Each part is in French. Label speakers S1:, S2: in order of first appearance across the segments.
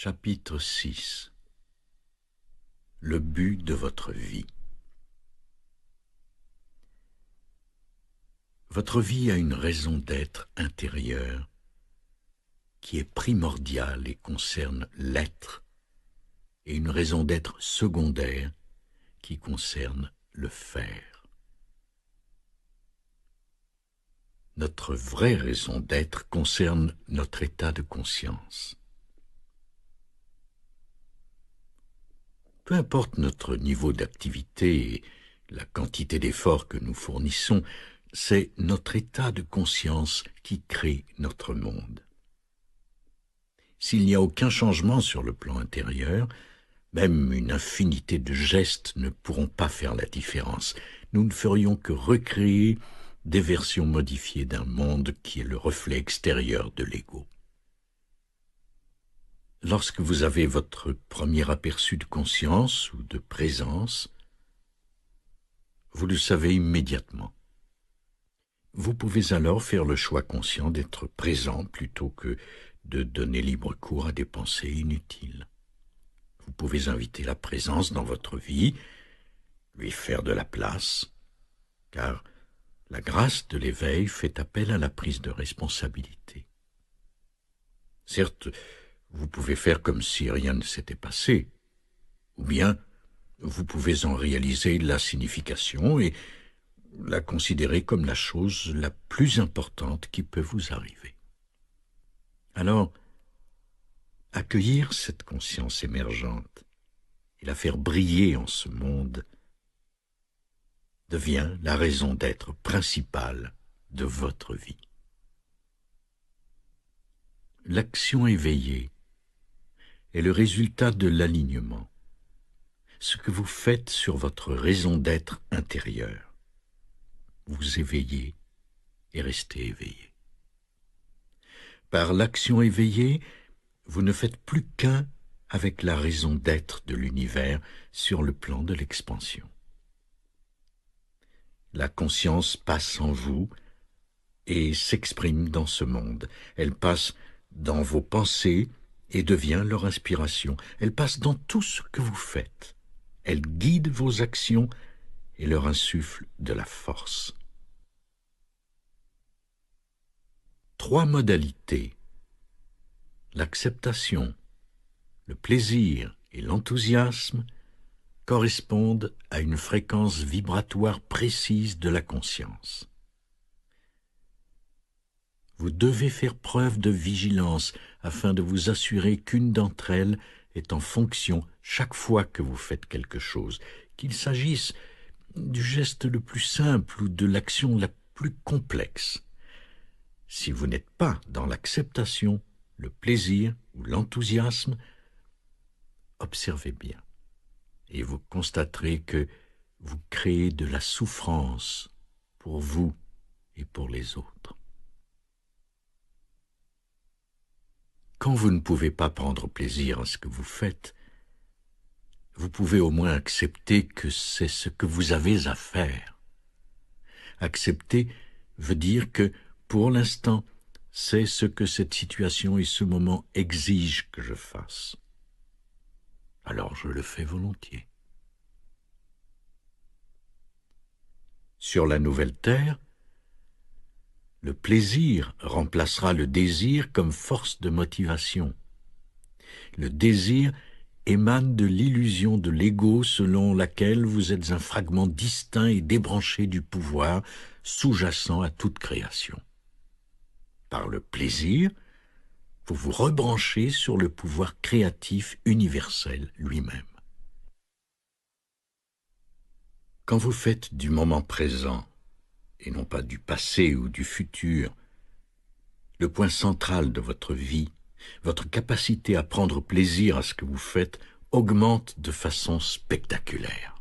S1: Chapitre 6. Le but de votre vie. Votre vie a une raison d'être intérieure qui est primordiale et concerne l'être, et une raison d'être secondaire qui concerne le faire. Notre vraie raison d'être concerne notre état de conscience. Peu importe notre niveau d'activité et la quantité d'efforts que nous fournissons, c'est notre état de conscience qui crée notre monde. S'il n'y a aucun changement sur le plan intérieur, même une infinité de gestes ne pourront pas faire la différence. Nous ne ferions que recréer des versions modifiées d'un monde qui est le reflet extérieur de l'ego. Lorsque vous avez votre premier aperçu de conscience ou de présence, vous le savez immédiatement. Vous pouvez alors faire le choix conscient d'être présent plutôt que de donner libre cours à des pensées inutiles. Vous pouvez inviter la présence dans votre vie, lui faire de la place, car la grâce de l'éveil fait appel à la prise de responsabilité. Certes, vous pouvez faire comme si rien ne s'était passé, ou bien vous pouvez en réaliser la signification et la considérer comme la chose la plus importante qui peut vous arriver. Alors, accueillir cette conscience émergente et la faire briller en ce monde devient la raison d'être principale de votre vie. L'action éveillée est le résultat de l'alignement, ce que vous faites sur votre raison d'être intérieure. Vous éveillez et restez éveillé. Par l'action éveillée, vous ne faites plus qu'un avec la raison d'être de l'univers sur le plan de l'expansion. La conscience passe en vous et s'exprime dans ce monde. Elle passe dans vos pensées et devient leur inspiration. Elle passe dans tout ce que vous faites. Elle guide vos actions et leur insuffle de la force. 3 modalités, l'acceptation, le plaisir et l'enthousiasme, correspondent à une fréquence vibratoire précise de la conscience. Vous devez faire preuve de vigilance afin de vous assurer qu'une d'entre elles est en fonction chaque fois que vous faites quelque chose, qu'il s'agisse du geste le plus simple ou de l'action la plus complexe. Si vous n'êtes pas dans l'acceptation, le plaisir ou l'enthousiasme, observez bien et vous constaterez que vous créez de la souffrance pour vous et pour les autres. Quand vous ne pouvez pas prendre plaisir à ce que vous faites, vous pouvez au moins accepter que c'est ce que vous avez à faire. Accepter veut dire que, pour l'instant, c'est ce que cette situation et ce moment exigent que je fasse. Alors je le fais volontiers. Sur la nouvelle terre, le plaisir remplacera le désir comme force de motivation. Le désir émane de l'illusion de l'ego selon laquelle vous êtes un fragment distinct et débranché du pouvoir sous-jacent à toute création. Par le plaisir, vous vous rebranchez sur le pouvoir créatif universel lui-même. Quand vous faites du moment présent, et non pas du passé ou du futur, le point central de votre vie, votre capacité à prendre plaisir à ce que vous faites augmente de façon spectaculaire.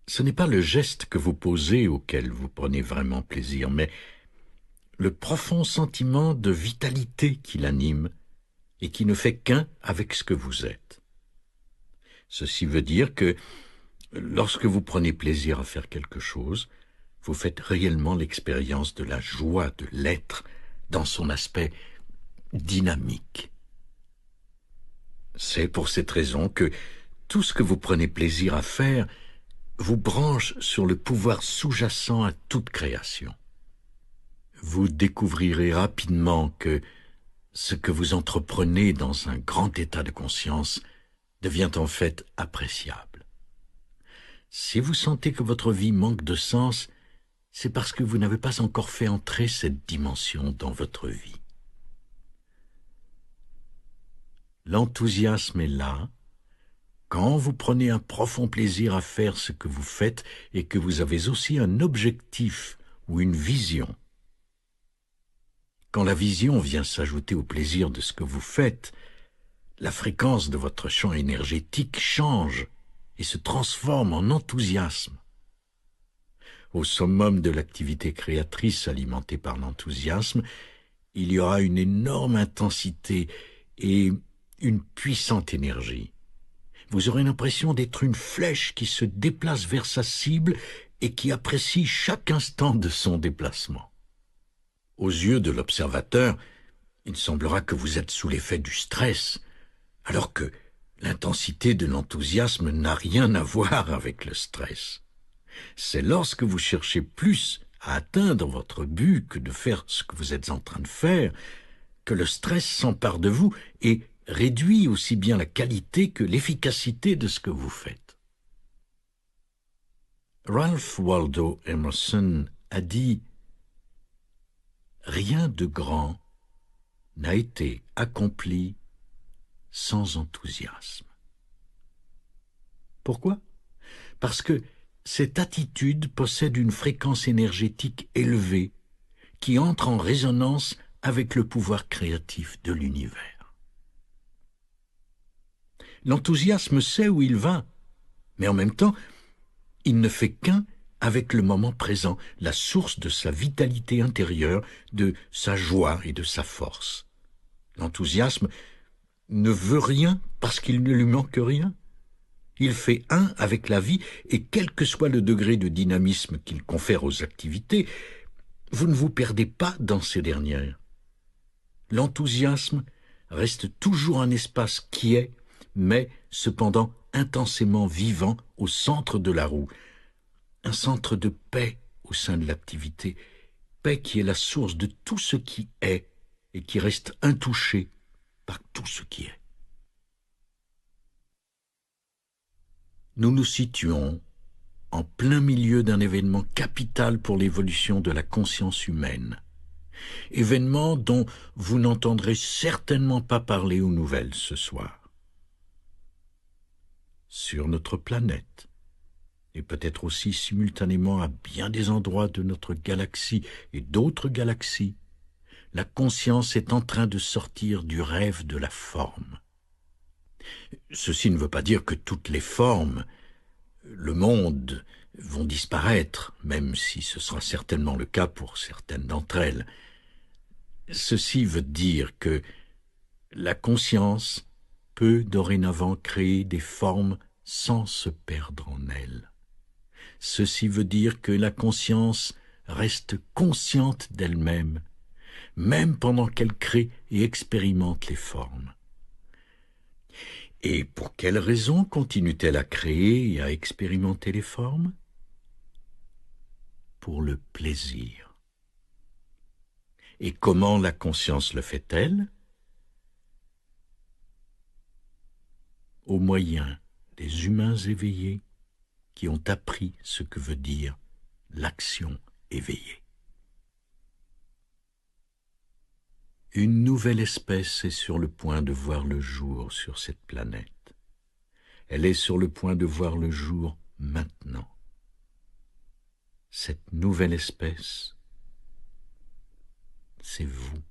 S1: Ce n'est pas le geste que vous posez auquel vous prenez vraiment plaisir, mais le profond sentiment de vitalité qui l'anime et qui ne fait qu'un avec ce que vous êtes. Ceci veut dire que lorsque vous prenez plaisir à faire quelque chose, vous faites réellement l'expérience de la joie de l'être dans son aspect dynamique. C'est pour cette raison que tout ce que vous prenez plaisir à faire vous branche sur le pouvoir sous-jacent à toute création. Vous découvrirez rapidement que ce que vous entreprenez dans un grand état de conscience devient en fait appréciable. Si vous sentez que votre vie manque de sens, c'est parce que vous n'avez pas encore fait entrer cette dimension dans votre vie. L'enthousiasme est là quand vous prenez un profond plaisir à faire ce que vous faites et que vous avez aussi un objectif ou une vision. Quand la vision vient s'ajouter au plaisir de ce que vous faites, la fréquence de votre champ énergétique change et se transforme en enthousiasme. Au summum de l'activité créatrice alimentée par l'enthousiasme, il y aura une énorme intensité et une puissante énergie. Vous aurez l'impression d'être une flèche qui se déplace vers sa cible et qui apprécie chaque instant de son déplacement. Aux yeux de l'observateur, il semblera que vous êtes sous l'effet du stress, alors que l'intensité de l'enthousiasme n'a rien à voir avec le stress. C'est lorsque vous cherchez plus à atteindre votre but que de faire ce que vous êtes en train de faire, que le stress s'empare de vous et réduit aussi bien la qualité que l'efficacité de ce que vous faites. Ralph Waldo Emerson a dit « Rien de grand n'a été accompli sans enthousiasme. » Pourquoi? Parce que cette attitude possède une fréquence énergétique élevée qui entre en résonance avec le pouvoir créatif de l'univers. L'enthousiasme sait où il va, mais en même temps, il ne fait qu'un avec le moment présent, la source de sa vitalité intérieure, de sa joie et de sa force. L'enthousiasme ne veut rien parce qu'il ne lui manque rien. Il fait un avec la vie et quel que soit le degré de dynamisme qu'il confère aux activités, vous ne vous perdez pas dans ces dernières. L'enthousiasme reste toujours un espace qui est, mais cependant intensément vivant au centre de la roue, un centre de paix au sein de l'activité, paix qui est la source de tout ce qui est et qui reste intouché par tout ce qui est. Nous nous situons en plein milieu d'un événement capital pour l'évolution de la conscience humaine, événement dont vous n'entendrez certainement pas parler aux nouvelles ce soir. Sur notre planète, et peut-être aussi simultanément à bien des endroits de notre galaxie et d'autres galaxies, la conscience est en train de sortir du rêve de la forme. Ceci ne veut pas dire que toutes les formes, le monde, vont disparaître, même si ce sera certainement le cas pour certaines d'entre elles. Ceci veut dire que la conscience peut dorénavant créer des formes sans se perdre en elle. Ceci veut dire que la conscience reste consciente d'elle-même, même pendant qu'elle crée et expérimente les formes. Et pour quelle raison continue-t-elle à créer et à expérimenter les formes? Pour le plaisir. Et comment la conscience le fait-elle? Au moyen des humains éveillés qui ont appris ce que veut dire l'action éveillée. Une nouvelle espèce est sur le point de voir le jour sur cette planète. Elle est sur le point de voir le jour maintenant. Cette nouvelle espèce, c'est vous.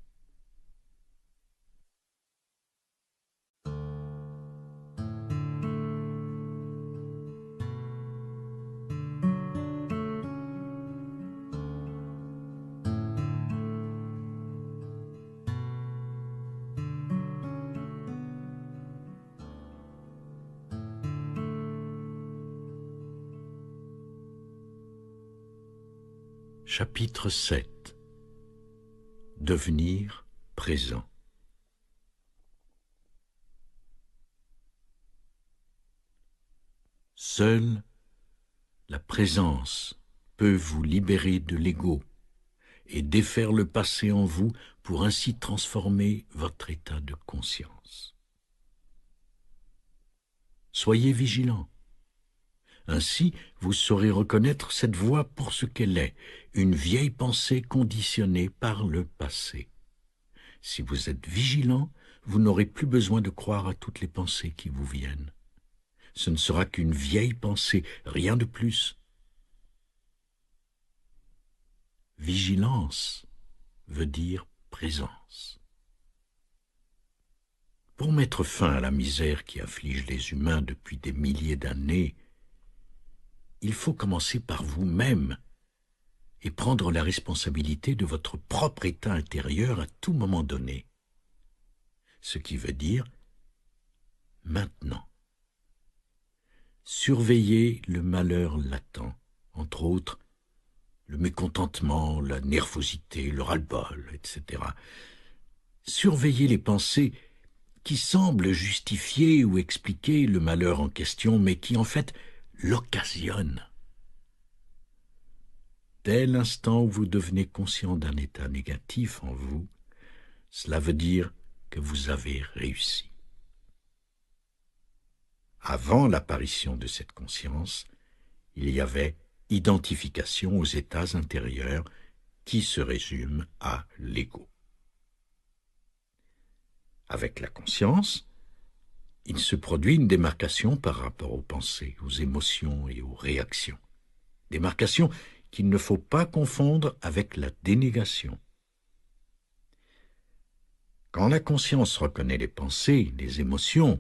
S1: Chapitre 7. Devenir présent. Seule la présence peut vous libérer de l'ego et défaire le passé en vous pour ainsi transformer votre état de conscience. Soyez vigilants. Ainsi, vous saurez reconnaître cette voix pour ce qu'elle est, une vieille pensée conditionnée par le passé. Si vous êtes vigilant, vous n'aurez plus besoin de croire à toutes les pensées qui vous viennent. Ce ne sera qu'une vieille pensée, rien de plus. Vigilance veut dire présence. Pour mettre fin à la misère qui afflige les humains depuis des milliers d'années, il faut commencer par vous-même et prendre la responsabilité de votre propre état intérieur à tout moment donné. Ce qui veut dire maintenant. Surveillez le malheur latent, entre autres le mécontentement, la nervosité, le ras-le-bol, etc. Surveillez les pensées qui semblent justifier ou expliquer le malheur en question, mais qui en fait l'occasionnent. Dès l'instant où vous devenez conscient d'un état négatif en vous, cela veut dire que vous avez réussi. Avant l'apparition de cette conscience, il y avait identification aux états intérieurs qui se résument à l'ego. Avec la conscience, il se produit une démarcation par rapport aux pensées, aux émotions et aux réactions. Démarcation qu'il ne faut pas confondre avec la dénégation. Quand la conscience reconnaît les pensées, les émotions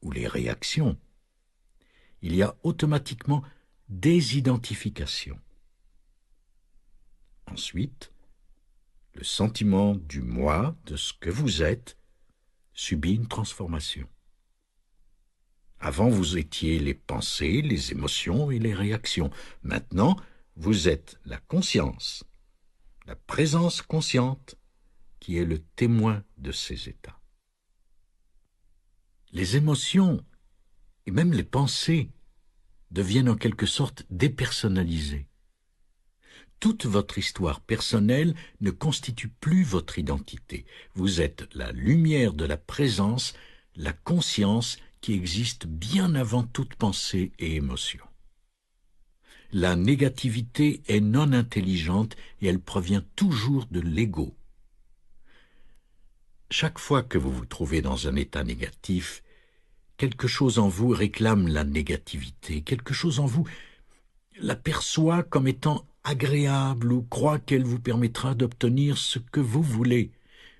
S1: ou les réactions, il y a automatiquement désidentification. Ensuite, le sentiment du moi, de ce que vous êtes, subit une transformation. Avant, vous étiez les pensées, les émotions et les réactions. Maintenant, vous êtes la conscience, la présence consciente qui est le témoin de ces états. Les émotions et même les pensées deviennent en quelque sorte dépersonnalisées. Toute votre histoire personnelle ne constitue plus votre identité. Vous êtes la lumière de la présence, la conscience qui existe bien avant toute pensée et émotion. La négativité est non intelligente et elle provient toujours de l'ego. Chaque fois que vous vous trouvez dans un état négatif, quelque chose en vous réclame la négativité, quelque chose en vous la perçoit comme étant agréable ou croit qu'elle vous permettra d'obtenir ce que vous voulez.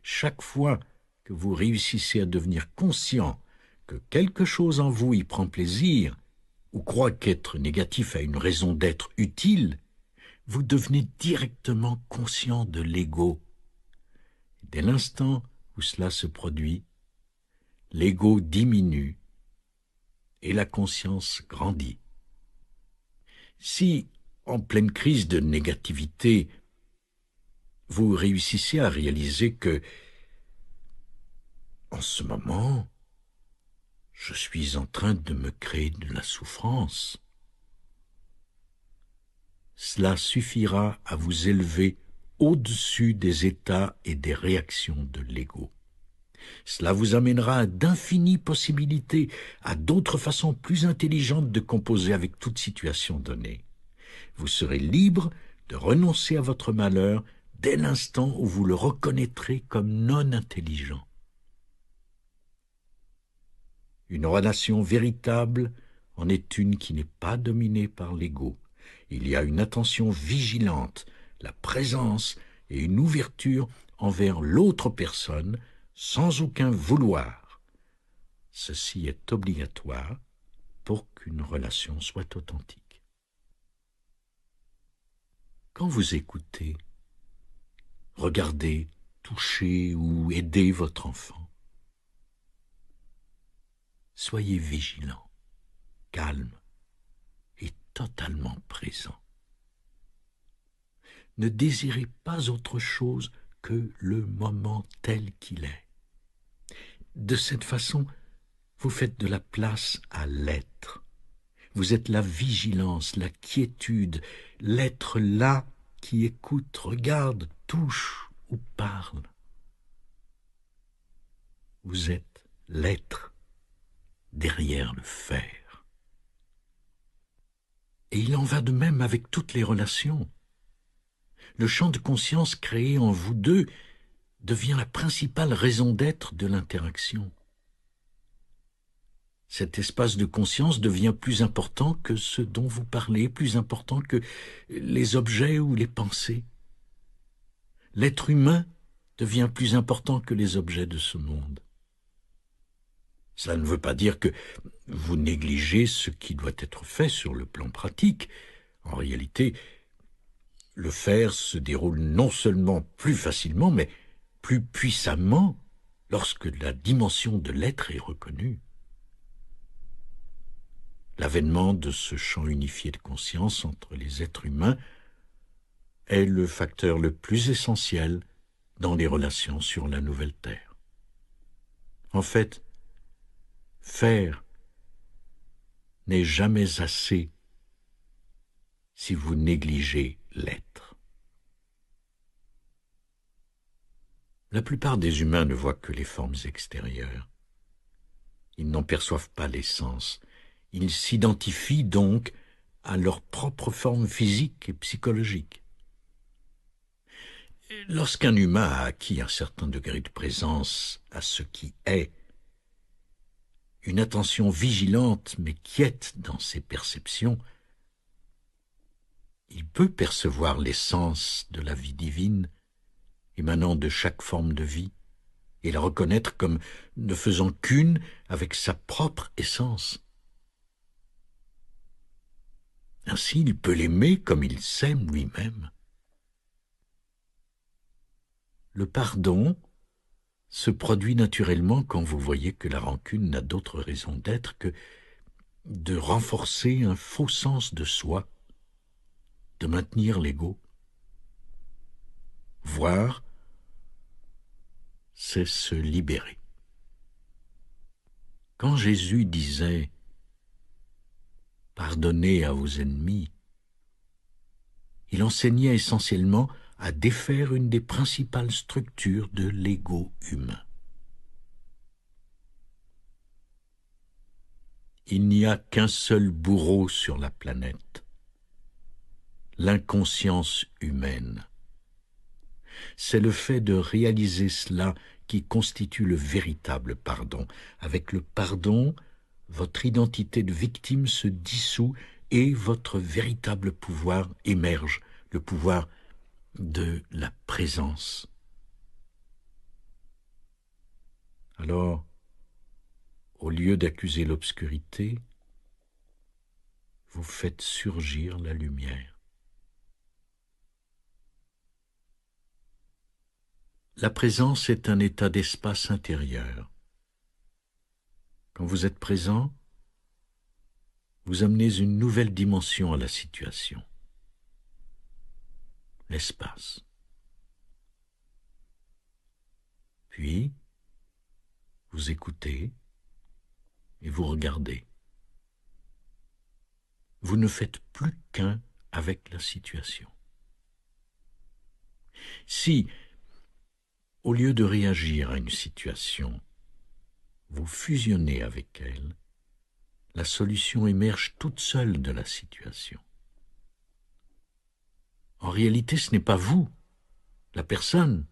S1: Chaque fois que vous réussissez à devenir conscient que quelque chose en vous y prend plaisir ou croit qu'être négatif a une raison d'être utile, vous devenez directement conscient de l'ego. Dès l'instant où cela se produit, l'ego diminue et la conscience grandit. Si, en pleine crise de négativité, vous réussissez à réaliser que, en ce moment, je suis en train de me créer de la souffrance, cela suffira à vous élever au-dessus des états et des réactions de l'ego. Cela vous amènera à d'infinies possibilités, à d'autres façons plus intelligentes de composer avec toute situation donnée. Vous serez libre de renoncer à votre malheur dès l'instant où vous le reconnaîtrez comme non intelligent. Une relation véritable en est une qui n'est pas dominée par l'ego. Il y a une attention vigilante, la présence et une ouverture envers l'autre personne sans aucun vouloir. Ceci est obligatoire pour qu'une relation soit authentique. Quand vous écoutez, regardez, touchez ou aidez votre enfant, soyez vigilant, calme et totalement présent. Ne désirez pas autre chose que le moment tel qu'il est. De cette façon, vous faites de la place à l'être. Vous êtes la vigilance, la quiétude, l'être là qui écoute, regarde, touche ou parle. Vous êtes l'être derrière le faire. Et il en va de même avec toutes les relations. Le champ de conscience créé en vous deux devient la principale raison d'être de l'interaction. Cet espace de conscience devient plus important que ce dont vous parlez, plus important que les objets ou les pensées. L'être humain devient plus important que les objets de ce monde. Cela ne veut pas dire que vous négligez ce qui doit être fait sur le plan pratique. En réalité, le faire se déroule non seulement plus facilement, mais plus puissamment lorsque la dimension de l'être est reconnue. L'avènement de ce champ unifié de conscience entre les êtres humains est le facteur le plus essentiel dans les relations sur la nouvelle Terre. En fait, faire n'est jamais assez si vous négligez l'être. La plupart des humains ne voient que les formes extérieures. Ils n'en perçoivent pas l'essence. Ils s'identifient donc à leur propre forme physique et psychologique. Lorsqu'un humain a acquis un certain degré de présence à ce qui est, une attention vigilante mais quiète dans ses perceptions, il peut percevoir l'essence de la vie divine émanant de chaque forme de vie et la reconnaître comme ne faisant qu'une avec sa propre essence. Ainsi, il peut l'aimer comme il s'aime lui-même. Le pardon se produit naturellement quand vous voyez que la rancune n'a d'autre raison d'être que de renforcer un faux sens de soi, de maintenir l'ego. Voir, c'est se libérer. Quand Jésus disait « Pardonnez à vos ennemis », il enseignait essentiellement à défaire une des principales structures de l'ego humain. Il n'y a qu'un seul bourreau sur la planète, l'inconscience humaine. C'est le fait de réaliser cela qui constitue le véritable pardon. Avec le pardon, votre identité de victime se dissout et votre véritable pouvoir émerge, le pouvoir de la présence. Alors, au lieu d'accuser l'obscurité, vous faites surgir la lumière. La présence est un état d'espace intérieur. Quand vous êtes présent, vous amenez une nouvelle dimension à la situation. L'espace. Puis, vous écoutez et vous regardez. Vous ne faites plus qu'un avec la situation. Si, au lieu de réagir à une situation, vous fusionnez avec elle, la solution émerge toute seule de la situation. En réalité, ce n'est pas vous, la personne,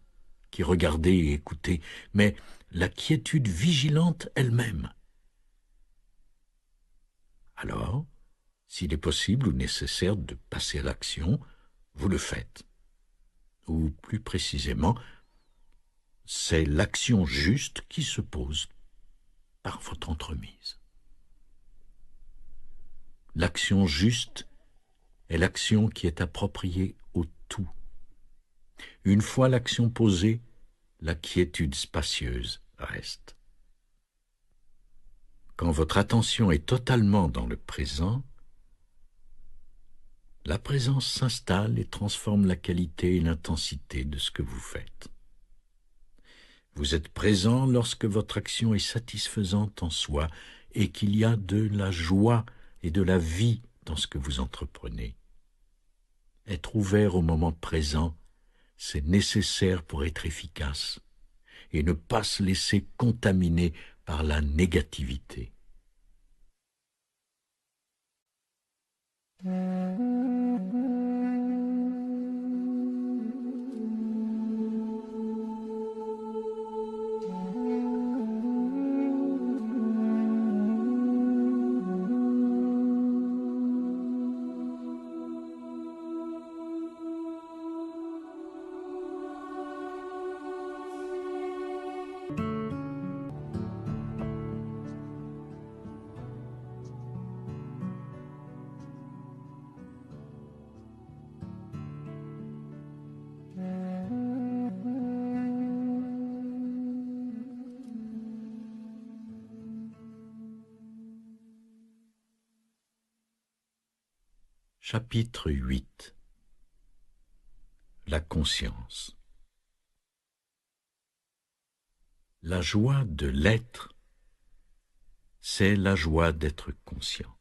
S1: qui regardez et écoutez, mais la quiétude vigilante elle-même. Alors, s'il est possible ou nécessaire de passer à l'action, vous le faites. Ou plus précisément, c'est l'action juste qui se pose par votre entremise. L'action juste est l'action qui est appropriée au tout. Une fois l'action posée, la quiétude spacieuse reste. Quand votre attention est totalement dans le présent, la présence s'installe et transforme la qualité et l'intensité de ce que vous faites. Vous êtes présent lorsque votre action est satisfaisante en soi et qu'il y a de la joie et de la vie dans ce que vous entreprenez. Être ouvert au moment présent, c'est nécessaire pour être efficace et ne pas se laisser contaminer par la négativité. Chapitre 8. La conscience. La joie de l'être, c'est la joie d'être conscient.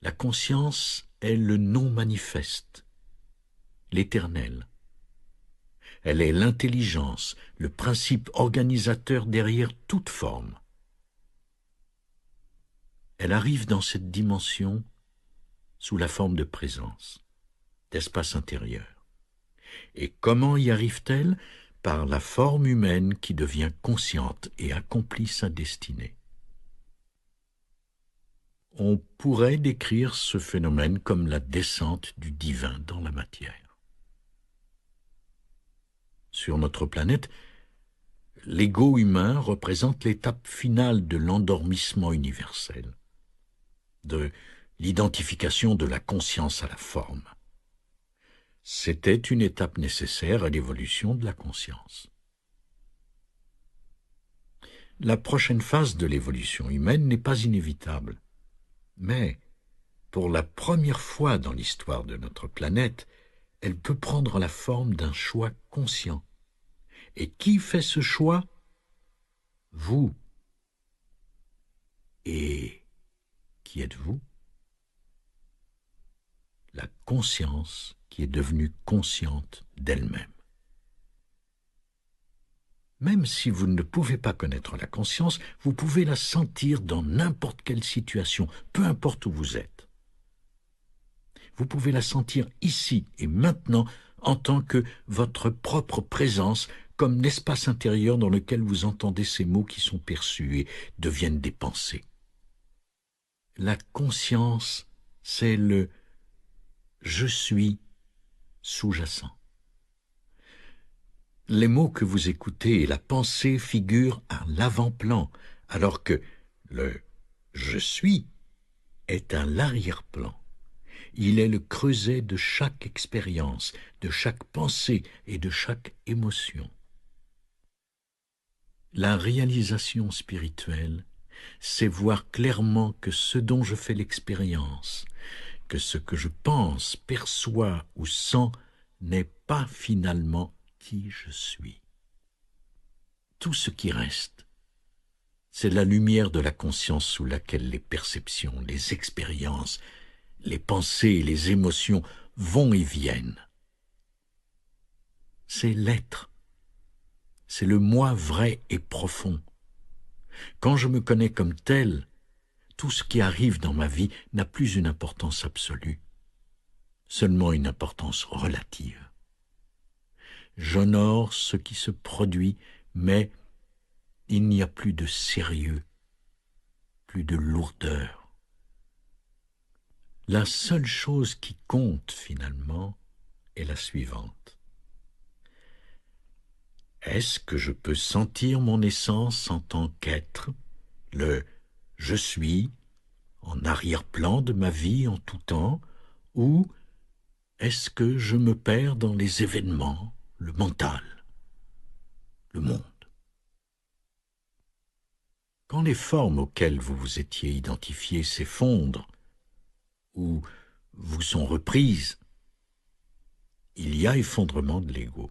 S1: La conscience est le non manifeste, l'éternel. Elle est l'intelligence, le principe organisateur derrière toute forme. Elle arrive dans cette dimension sous la forme de présence, d'espace intérieur. Et comment y arrive-t-elle? Par la forme humaine qui devient consciente et accomplit sa destinée. On pourrait décrire ce phénomène comme la descente du divin dans la matière. Sur notre planète, l'ego humain représente l'étape finale de l'endormissement universel, de l'identification de la conscience à la forme. C'était une étape nécessaire à l'évolution de la conscience. La prochaine phase de l'évolution humaine n'est pas inévitable, mais pour la première fois dans l'histoire de notre planète, elle peut prendre la forme d'un choix conscient. Et qui fait ce choix? Vous. Et qui êtes-vous? La conscience qui est devenue consciente d'elle-même. Même si vous ne pouvez pas connaître la conscience, vous pouvez la sentir dans n'importe quelle situation, peu importe où vous êtes. Vous pouvez la sentir ici et maintenant en tant que votre propre présence, comme l'espace intérieur dans lequel vous entendez ces mots qui sont perçus et deviennent des pensées. La conscience, c'est le « je suis » sous-jacent. Les mots que vous écoutez et la pensée figurent à l'avant-plan, alors que le « je suis » est à l'arrière-plan. Il est le creuset de chaque expérience, de chaque pensée et de chaque émotion. La réalisation spirituelle, c'est voir clairement que ce dont je fais l'expérience, que ce que je pense, perçois ou sens n'est pas finalement qui je suis. Tout ce qui reste, c'est la lumière de la conscience sous laquelle les perceptions, les expériences, les pensées et les émotions vont et viennent. C'est l'être. C'est le moi vrai et profond. Quand je me connais comme tel, tout ce qui arrive dans ma vie n'a plus une importance absolue, seulement une importance relative. J'honore ce qui se produit, mais il n'y a plus de sérieux, plus de lourdeur. La seule chose qui compte finalement est la suivante. Est-ce que je peux sentir mon essence en tant qu'être, le « je suis » en arrière-plan de ma vie en tout temps, ou est-ce que je me perds dans les événements, le mental, le monde? Quand les formes auxquelles vous vous étiez identifié s'effondrent ou vous sont reprises, il y a effondrement de l'ego.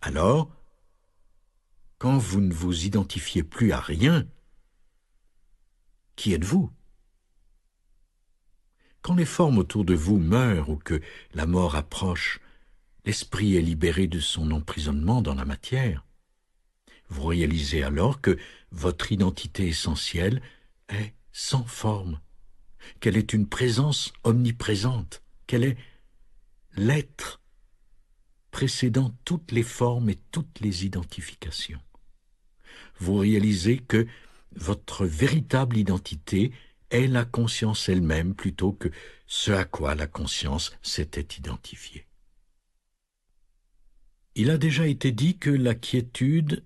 S1: Alors, quand vous ne vous identifiez plus à rien, qui êtes-vous? Quand les formes autour de vous meurent ou que la mort approche, l'esprit est libéré de son emprisonnement dans la matière. Vous réalisez alors que votre identité essentielle est sans forme, qu'elle est une présence omniprésente, qu'elle est l'être précédant toutes les formes et toutes les identifications. Vous réalisez que votre véritable identité est la conscience elle-même plutôt que ce à quoi la conscience s'était identifiée. Il a déjà été dit que la quiétude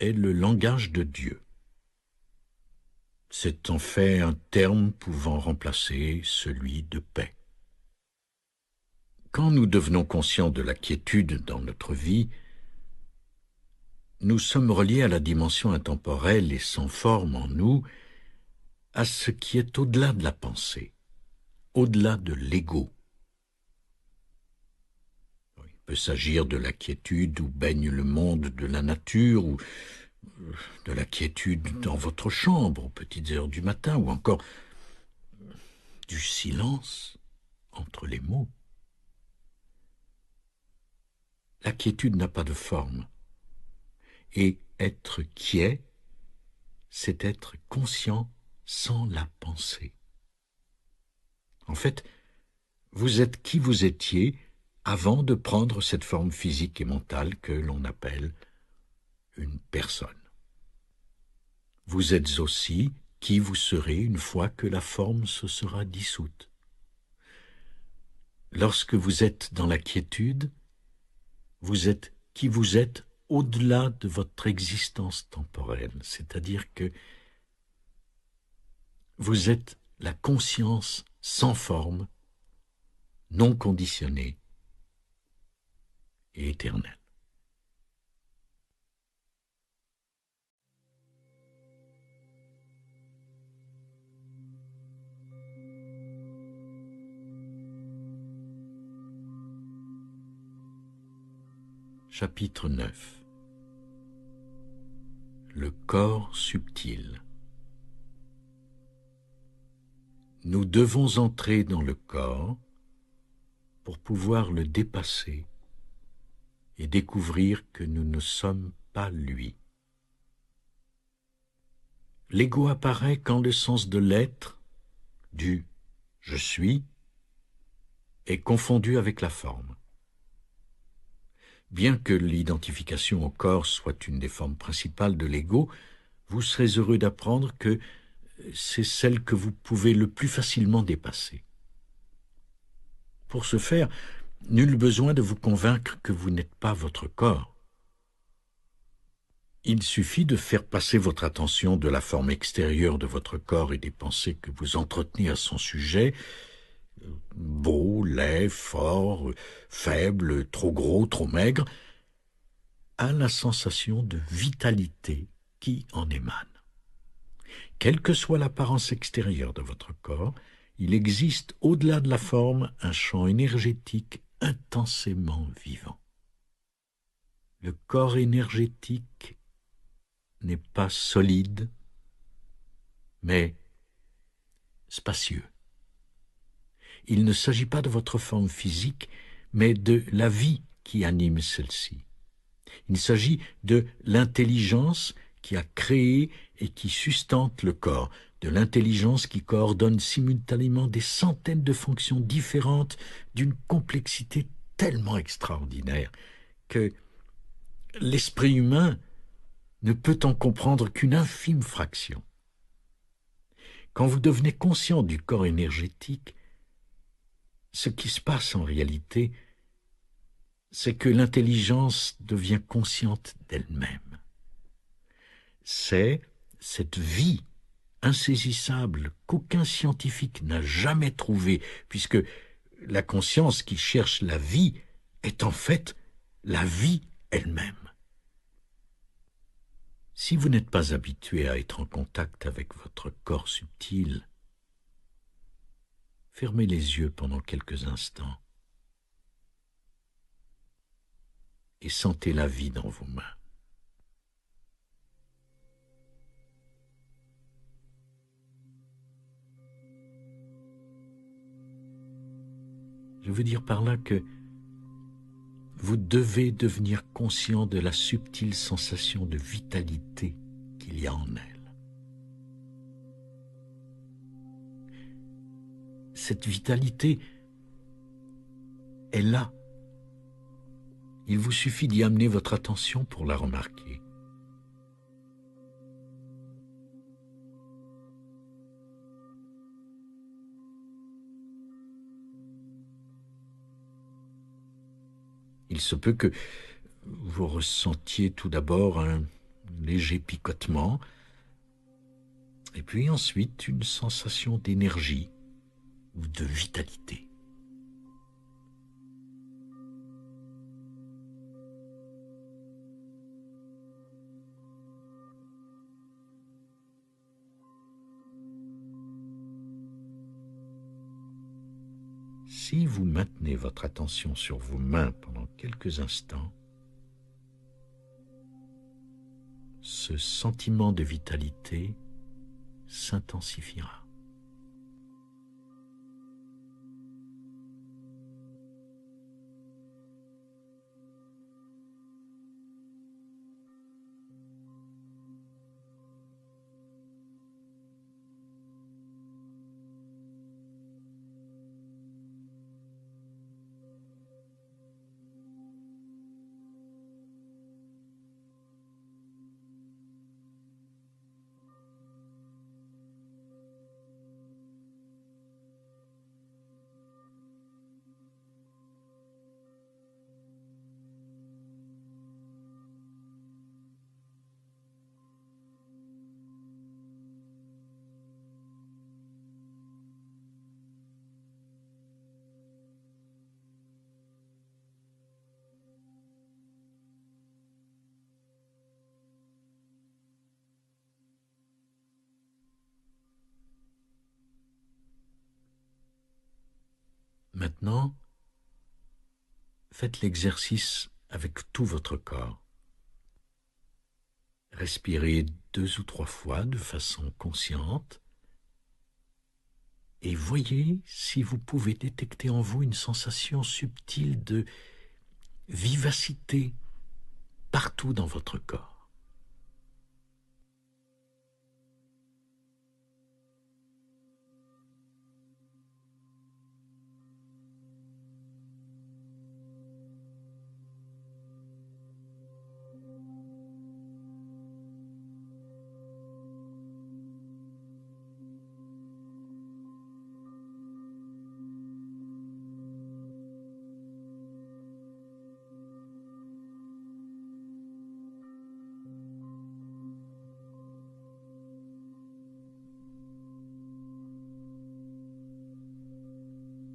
S1: est le langage de Dieu. C'est en fait un terme pouvant remplacer celui de paix. Quand nous devenons conscients de la quiétude dans notre vie, nous sommes reliés à la dimension intemporelle et sans forme en nous, à ce qui est au-delà de la pensée, au-delà de l'ego. Il peut s'agir de la quiétude où baigne le monde de la nature, ou de la quiétude dans votre chambre aux petites heures du matin, ou encore du silence entre les mots. La quiétude n'a pas de forme, et être quiet, c'est être conscient sans la pensée. En fait, vous êtes qui vous étiez avant de prendre cette forme physique et mentale que l'on appelle une personne. Vous êtes aussi qui vous serez une fois que la forme se sera dissoute. Lorsque vous êtes dans la quiétude, vous êtes qui vous êtes au-delà de votre existence temporelle, c'est-à-dire que vous êtes la conscience sans forme, non conditionnée et éternelle. Chapitre 9. Le corps subtil. Nous devons entrer dans le corps pour pouvoir le dépasser et découvrir que nous ne sommes pas lui. L'ego apparaît quand le sens de l'être, du « je suis », est confondu avec la forme. Bien que l'identification au corps soit une des formes principales de l'ego, vous serez heureux d'apprendre que c'est celle que vous pouvez le plus facilement dépasser. Pour ce faire, nul besoin de vous convaincre que vous n'êtes pas votre corps. Il suffit de faire passer votre attention de la forme extérieure de votre corps et des pensées que vous entretenez à son sujet, beau, laid, fort, faible, trop gros, trop maigre, à la sensation de vitalité qui en émane. Quelle que soit l'apparence extérieure de votre corps, il existe au-delà de la forme un champ énergétique intensément vivant. Le corps énergétique n'est pas solide, mais spacieux. Il ne s'agit pas de votre forme physique, mais de la vie qui anime celle-ci. Il s'agit de l'intelligence qui a créé et qui sustente le corps, de l'intelligence qui coordonne simultanément des centaines de fonctions différentes d'une complexité tellement extraordinaire que l'esprit humain ne peut en comprendre qu'une infime fraction. Quand vous devenez conscient du corps énergétique, ce qui se passe en réalité, c'est que l'intelligence devient consciente d'elle-même. C'est cette vie insaisissable qu'aucun scientifique n'a jamais trouvée, puisque la conscience qui cherche la vie est en fait la vie elle-même. Si vous n'êtes pas habitué à être en contact avec votre corps subtil, fermez les yeux pendant quelques instants et sentez la vie dans vos mains. Je veux dire par là que vous devez devenir conscient de la subtile sensation de vitalité qu'il y a en elle. Cette vitalité est là. Il vous suffit d'y amener votre attention pour la remarquer. Il se peut que vous ressentiez tout d'abord un léger picotement, et puis ensuite une sensation d'énergie ou de vitalité. Si vous maintenez votre attention sur vos mains pendant quelques instants, ce sentiment de vitalité s'intensifiera. Maintenant, faites l'exercice avec tout votre corps. Respirez 2 ou 3 fois de façon consciente et voyez si vous pouvez détecter en vous une sensation subtile de vivacité partout dans votre corps.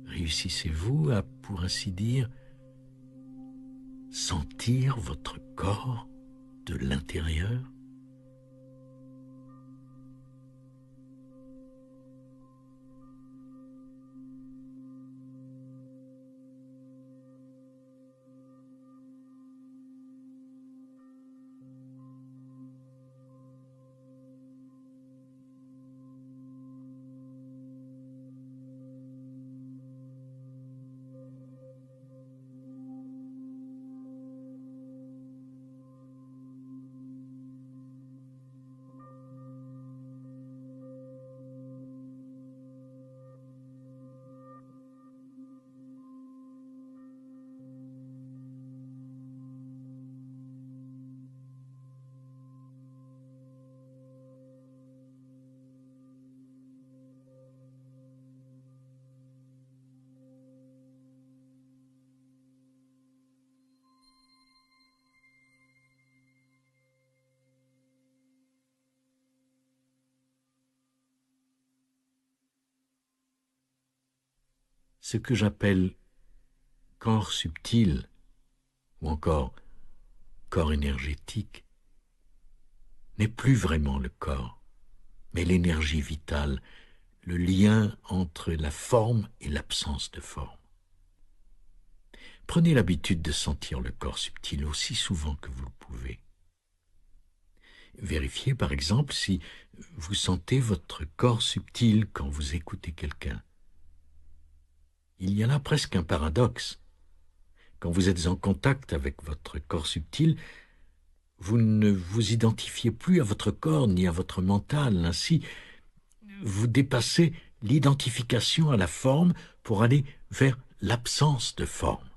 S1: Réussissez-vous à, pour ainsi dire, sentir votre corps de l'intérieur? Ce que j'appelle corps subtil ou encore corps énergétique n'est plus vraiment le corps, mais l'énergie vitale, le lien entre la forme et l'absence de forme. Prenez l'habitude de sentir le corps subtil aussi souvent que vous le pouvez. Vérifiez par exemple si vous sentez votre corps subtil quand vous écoutez quelqu'un. Il y a là presque un paradoxe. Quand vous êtes en contact avec votre corps subtil, vous ne vous identifiez plus à votre corps ni à votre mental. Ainsi, vous dépassez l'identification à la forme pour aller vers l'absence de forme,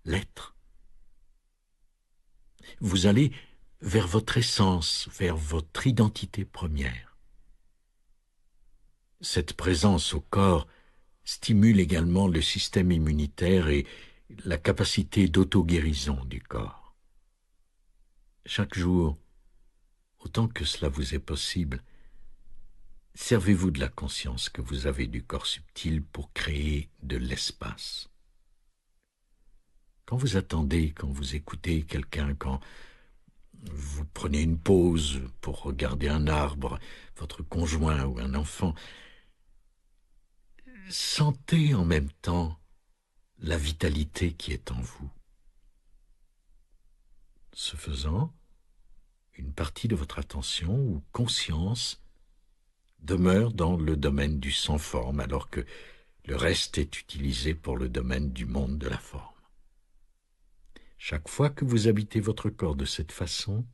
S1: l'être. Vous allez vers votre essence, vers votre identité première. Cette présence au corps stimule également le système immunitaire et la capacité d'auto-guérison du corps. Chaque jour, autant que cela vous est possible, servez-vous de la conscience que vous avez du corps subtil pour créer de l'espace. Quand vous attendez, quand vous écoutez quelqu'un, quand vous prenez une pause pour regarder un arbre, votre conjoint ou un enfant, sentez en même temps la vitalité qui est en vous. Ce faisant, une partie de votre attention ou conscience demeure dans le domaine du sans-forme, alors que le reste est utilisé pour le domaine du monde de la forme. Chaque fois que vous habitez votre corps de cette façon,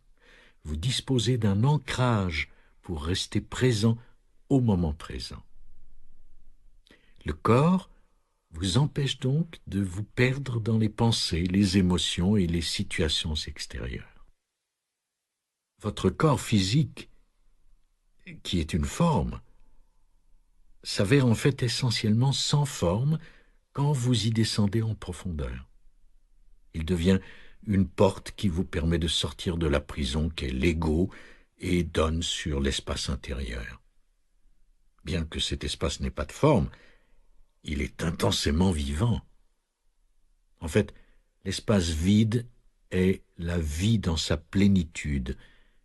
S1: vous disposez d'un ancrage pour rester présent au moment présent. Le corps vous empêche donc de vous perdre dans les pensées, les émotions et les situations extérieures. Votre corps physique, qui est une forme, s'avère en fait essentiellement sans forme quand vous y descendez en profondeur. Il devient une porte qui vous permet de sortir de la prison qu'est l'ego et donne sur l'espace intérieur. Bien que cet espace n'ait pas de forme, il est intensément vivant. En fait, l'espace vide est la vie dans sa plénitude,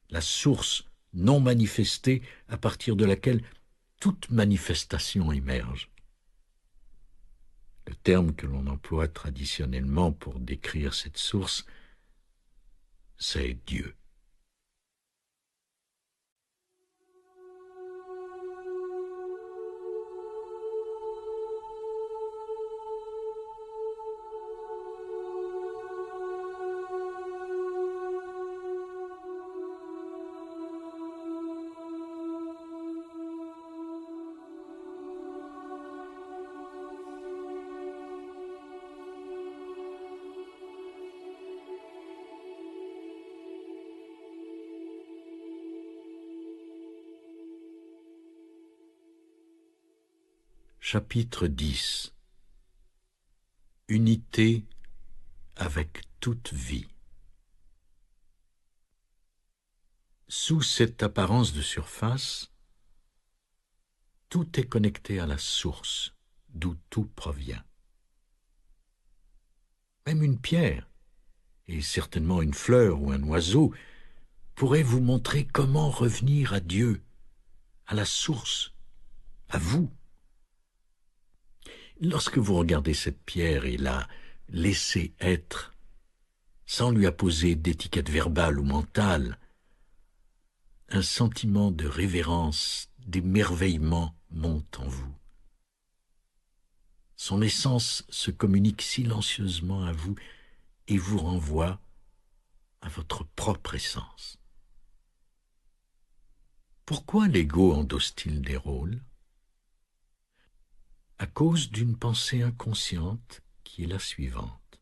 S1: la source non manifestée à partir de laquelle toute manifestation émerge. Le terme que l'on emploie traditionnellement pour décrire cette source, c'est Dieu. Chapitre 10. Unité avec toute vie. Sous cette apparence de surface, tout est connecté à la source, d'où tout provient. Même une pierre, et certainement une fleur ou un oiseau, pourrait vous montrer comment revenir à Dieu, à la source, à vous. Lorsque vous regardez cette pierre et la laissez être, sans lui apposer d'étiquette verbale ou mentale, un sentiment de révérence, d'émerveillement monte en vous. Son essence se communique silencieusement à vous et vous renvoie à votre propre essence. Pourquoi l'ego endosse-t-il des rôles ? À cause d'une pensée inconsciente qui est la suivante.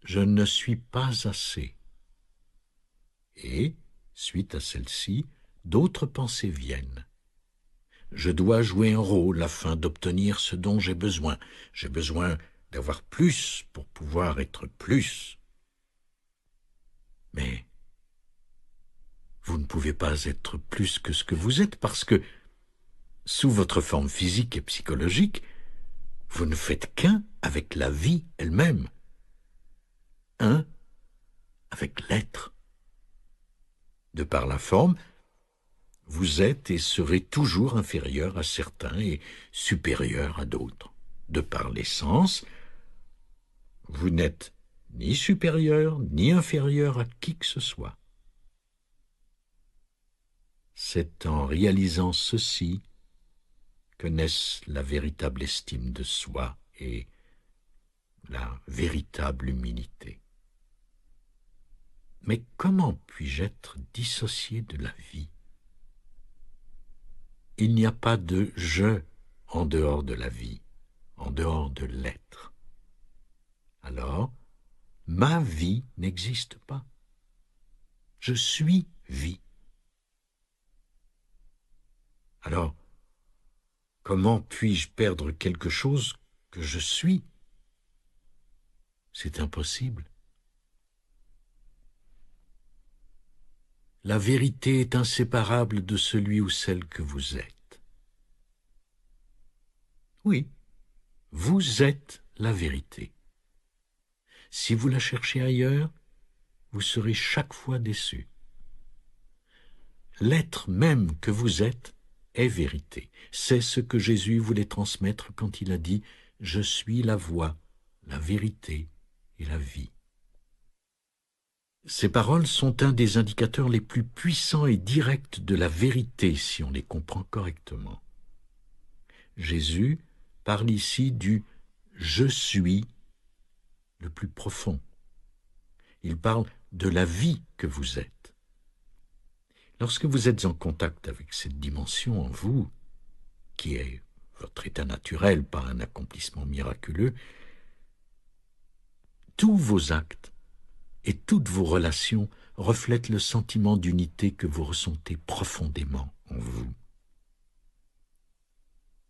S1: Je ne suis pas assez. Et, suite à celle-ci, d'autres pensées viennent. Je dois jouer un rôle afin d'obtenir ce dont j'ai besoin. J'ai besoin d'avoir plus pour pouvoir être plus. Mais vous ne pouvez pas être plus que ce que vous êtes parce que, sous votre forme physique et psychologique, vous ne faites qu'un avec la vie elle-même, un avec l'être. De par la forme, vous êtes et serez toujours inférieur à certains et supérieur à d'autres. De par l'essence, vous n'êtes ni supérieur ni inférieur à qui que ce soit. C'est en réalisant ceci que naissent la véritable estime de soi et la véritable humilité. Mais comment puis-je être dissocié de la vie? Il n'y a pas de « je » en dehors de la vie, en dehors de l'être. Alors, ma vie n'existe pas. Je suis vie. Alors, comment puis-je perdre quelque chose que je suis? C'est impossible. La vérité est inséparable de celui ou celle que vous êtes. Oui, vous êtes la vérité. Si vous la cherchez ailleurs, vous serez chaque fois déçu. L'être même que vous êtes est vérité. C'est ce que Jésus voulait transmettre quand il a dit « Je suis la voie, la vérité et la vie ». Ces paroles sont un des indicateurs les plus puissants et directs de la vérité si on les comprend correctement. Jésus parle ici du « je suis » le plus profond. Il parle de la vie que vous êtes. Lorsque vous êtes en contact avec cette dimension en vous, qui est votre état naturel par un accomplissement miraculeux, tous vos actes et toutes vos relations reflètent le sentiment d'unité que vous ressentez profondément en vous.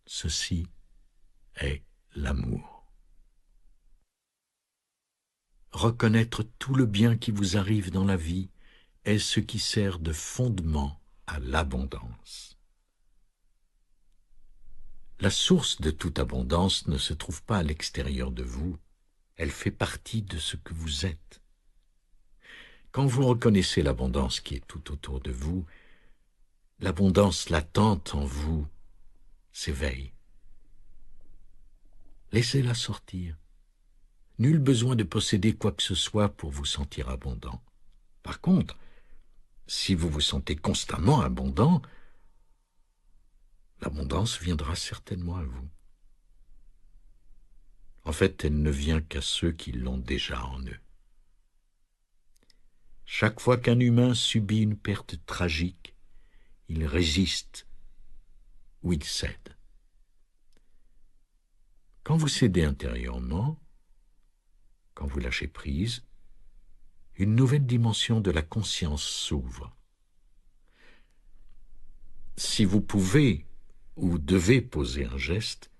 S1: Ceci est l'amour. Reconnaître tout le bien qui vous arrive dans la vie est ce qui sert de fondement à l'abondance. La source de toute abondance ne se trouve pas à l'extérieur de vous, elle fait partie de ce que vous êtes. Quand vous reconnaissez l'abondance qui est tout autour de vous, l'abondance latente en vous s'éveille. Laissez-la sortir. Nul besoin de posséder quoi que ce soit pour vous sentir abondant. Par contre, si vous vous sentez constamment abondant, l'abondance viendra certainement à vous. En fait, elle ne vient qu'à ceux qui l'ont déjà en eux. Chaque fois qu'un humain subit une perte tragique, il résiste ou il cède. Quand vous cédez intérieurement, quand vous lâchez prise, une nouvelle dimension de la conscience s'ouvre. Si vous pouvez ou devez poser un geste,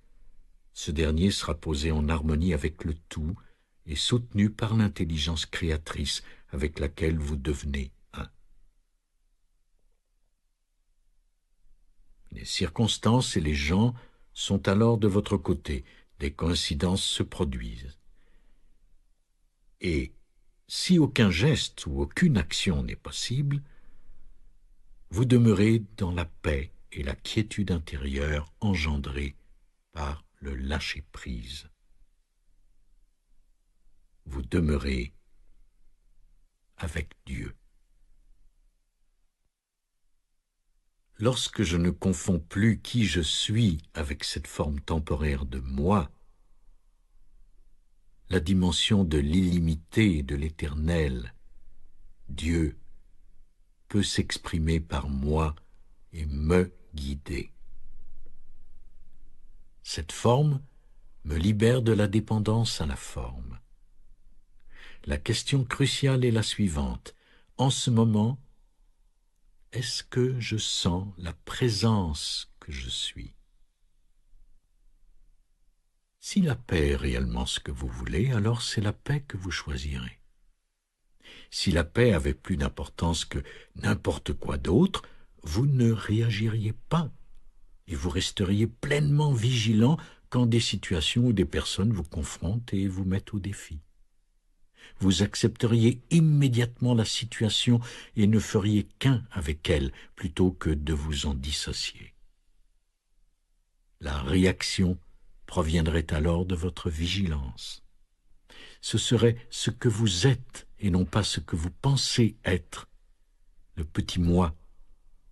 S1: ce dernier sera posé en harmonie avec le tout et soutenu par l'intelligence créatrice avec laquelle vous devenez un. Les circonstances et les gens sont alors de votre côté, des coïncidences se produisent. Et si aucun geste ou aucune action n'est possible, vous demeurez dans la paix et la quiétude intérieure engendrée par le lâcher-prise. Vous demeurez avec Dieu. Lorsque je ne confonds plus qui je suis avec cette forme temporaire de moi, la dimension de l'illimité et de l'éternel, Dieu, peut s'exprimer par moi et me guider. Cette forme me libère de la dépendance à la forme. La question cruciale est la suivante. En ce moment, est-ce que je sens la présence que je suis? Si la paix est réellement ce que vous voulez, alors c'est la paix que vous choisirez. Si la paix avait plus d'importance que n'importe quoi d'autre, vous ne réagiriez pas et vous resteriez pleinement vigilant quand des situations ou des personnes vous confrontent et vous mettent au défi. Vous accepteriez immédiatement la situation et ne feriez qu'un avec elle plutôt que de vous en dissocier. La réaction proviendrait alors de votre vigilance. Ce serait ce que vous êtes et non pas ce que vous pensez être, le petit moi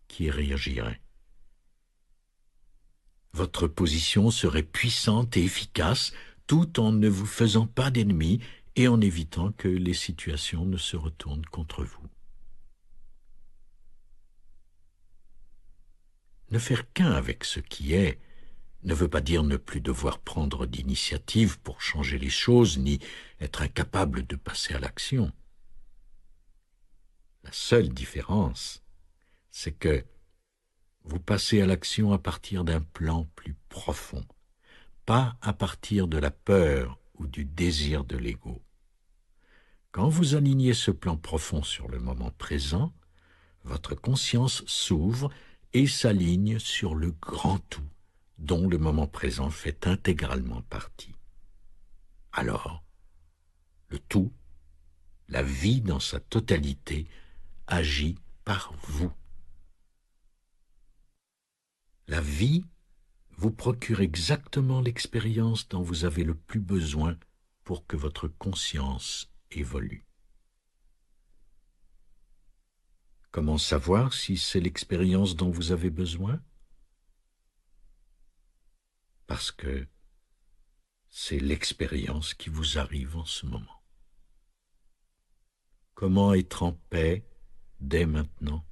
S1: qui réagirait. Votre position serait puissante et efficace tout en ne vous faisant pas d'ennemis et en évitant que les situations ne se retournent contre vous. Ne faire qu'un avec ce qui est ne veut pas dire ne plus devoir prendre d'initiative pour changer les choses, ni être incapable de passer à l'action. La seule différence, c'est que vous passez à l'action à partir d'un plan plus profond, pas à partir de la peur ou du désir de l'ego. Quand vous alignez ce plan profond sur le moment présent, votre conscience s'ouvre et s'aligne sur le grand tout, dont le moment présent fait intégralement partie. Alors, le tout, la vie dans sa totalité, agit par vous. La vie vous procure exactement l'expérience dont vous avez le plus besoin pour que votre conscience évolue. Comment savoir si c'est l'expérience dont vous avez besoin? Parce que c'est l'expérience qui vous arrive en ce moment. Comment être en paix dès maintenant?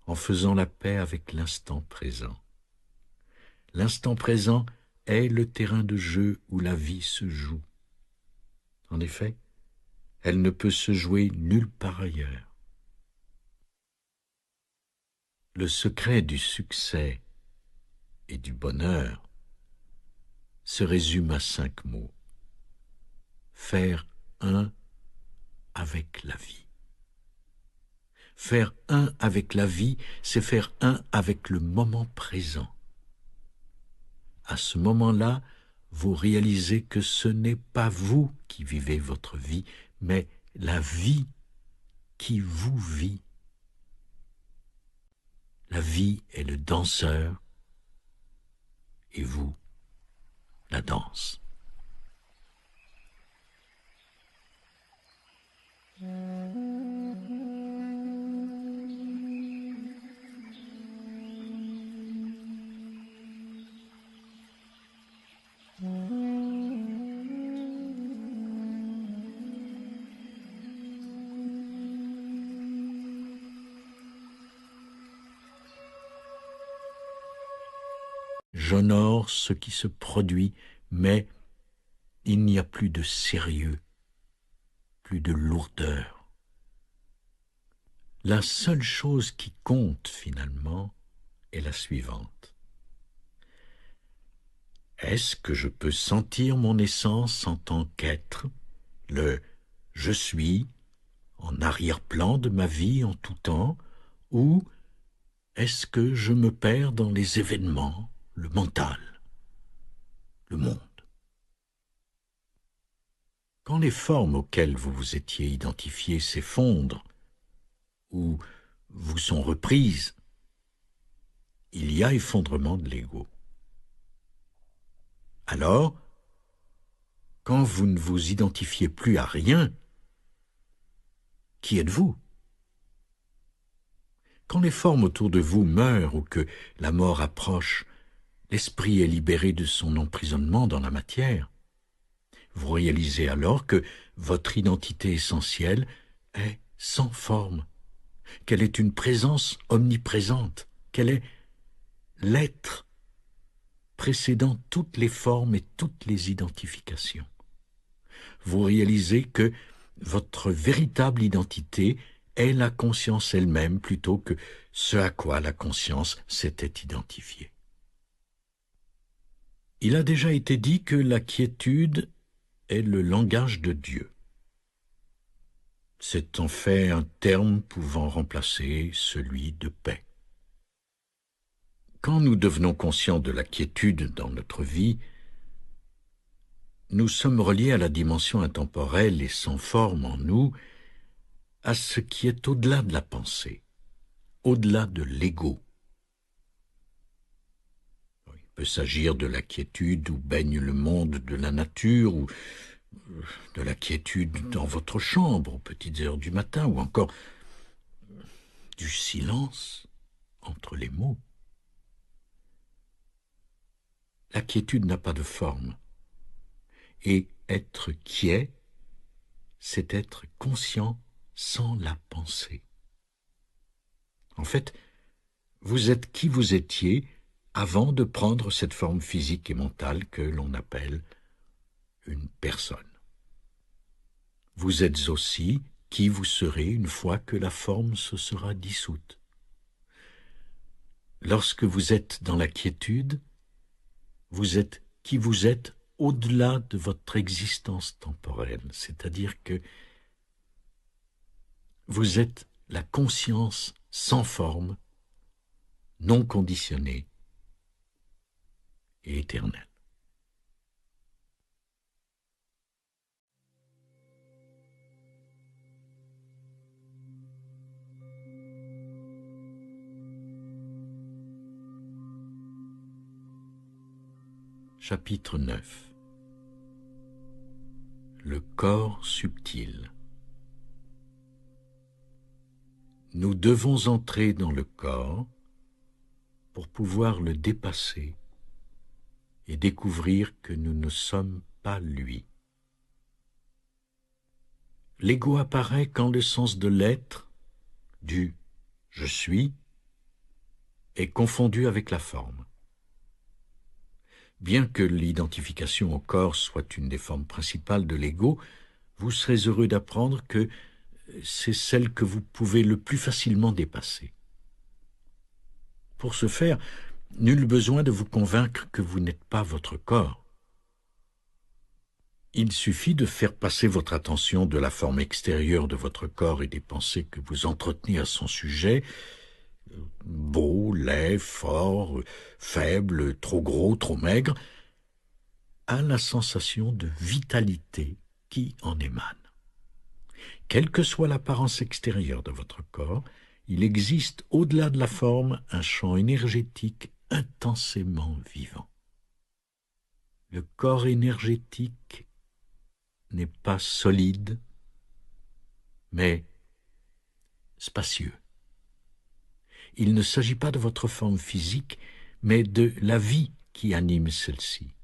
S1: En faisant la paix avec l'instant présent. L'instant présent est le terrain de jeu où la vie se joue. En effet, elle ne peut se jouer nulle part ailleurs. Le secret du succès et du bonheur se résume à 5 mots. Faire un avec la vie. Faire un avec la vie, c'est faire un avec le moment présent. À ce moment-là, vous réalisez que ce n'est pas vous qui vivez votre vie, mais la vie qui vous vit. La vie est le danseur et vous, la danse. J'honore ce qui se produit, mais il n'y a plus de sérieux, plus de lourdeur. La seule chose qui compte finalement est la suivante. Est-ce que je peux sentir mon essence en tant qu'être, le « je suis » en arrière-plan de ma vie en tout temps, ou est-ce que je me perds dans les événements, le mental, le monde? Quand les formes auxquelles vous vous étiez identifié s'effondrent ou vous sont reprises, il y a effondrement de l'ego. Alors, quand vous ne vous identifiez plus à rien, qui êtes-vous? Quand les formes autour de vous meurent ou que la mort approche, l'esprit est libéré de son emprisonnement dans la matière. Vous réalisez alors que votre identité essentielle est sans forme, qu'elle est une présence omniprésente, qu'elle est l'être précédant toutes les formes et toutes les identifications. Vous réalisez que votre véritable identité est la conscience elle-même plutôt que ce à quoi la conscience s'était identifiée. Il a déjà été dit que la quiétude est le langage de Dieu. C'est en fait un terme pouvant remplacer celui de paix. Quand nous devenons conscients de la quiétude dans notre vie, nous sommes reliés à la dimension intemporelle et sans forme en nous, à ce qui est au-delà de la pensée, au-delà de l'ego. Il peut s'agir de la quiétude où baigne le monde de la nature, ou de la quiétude dans votre chambre aux petites heures du matin, ou encore du silence entre les mots. la quiétude n'a pas de forme. Et être quiet, c'est être conscient sans la pensée. En fait, vous êtes qui vous étiez avant de prendre cette forme physique et mentale que l'on appelle une personne. Vous êtes aussi qui vous serez une fois que la forme se sera dissoute. Lorsque vous êtes dans la quiétude, vous êtes qui vous êtes au-delà de votre existence temporelle, c'est-à-dire que vous êtes la conscience sans forme, non conditionnée et éternelle. Chapitre 9. Le corps subtil. Nous devons entrer dans le corps pour pouvoir le dépasser et découvrir que nous ne sommes pas lui. L'ego apparaît quand le sens de l'être, du « je suis », est confondu avec la forme. Bien que l'identification au corps soit une des formes principales de l'ego, vous serez heureux d'apprendre que c'est celle que vous pouvez le plus facilement dépasser. Pour ce faire, nul besoin de vous convaincre que vous n'êtes pas votre corps. Il suffit de faire passer votre attention de la forme extérieure de votre corps et des pensées que vous entretenez à son sujet, beau, laid, fort, faible, trop gros, trop maigre, à la sensation de vitalité qui en émane. Quelle que soit l'apparence extérieure de votre corps, il existe au-delà de la forme un champ énergétique intensément vivant. Le corps énergétique n'est pas solide, mais spacieux. Il ne s'agit pas de votre forme physique, mais de la vie qui anime celle-ci.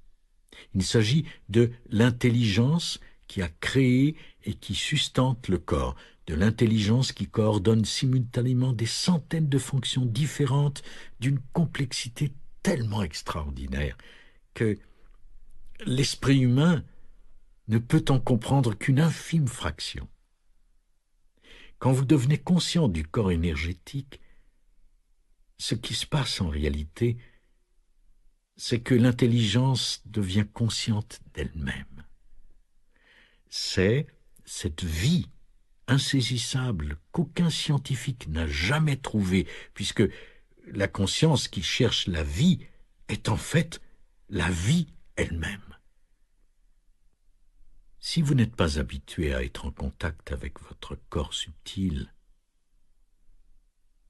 S1: Il s'agit de l'intelligence qui a créé et qui sustente le corps, de l'intelligence qui coordonne simultanément des centaines de fonctions différentes d'une complexité tellement extraordinaire que l'esprit humain ne peut en comprendre qu'une infime fraction. Quand vous devenez conscient du corps énergétique, ce qui se passe en réalité, c'est que l'intelligence devient consciente d'elle-même. C'est cette vie insaisissable qu'aucun scientifique n'a jamais trouvée, puisque la conscience qui cherche la vie est en fait la vie elle-même. Si vous n'êtes pas habitué à être en contact avec votre corps subtil,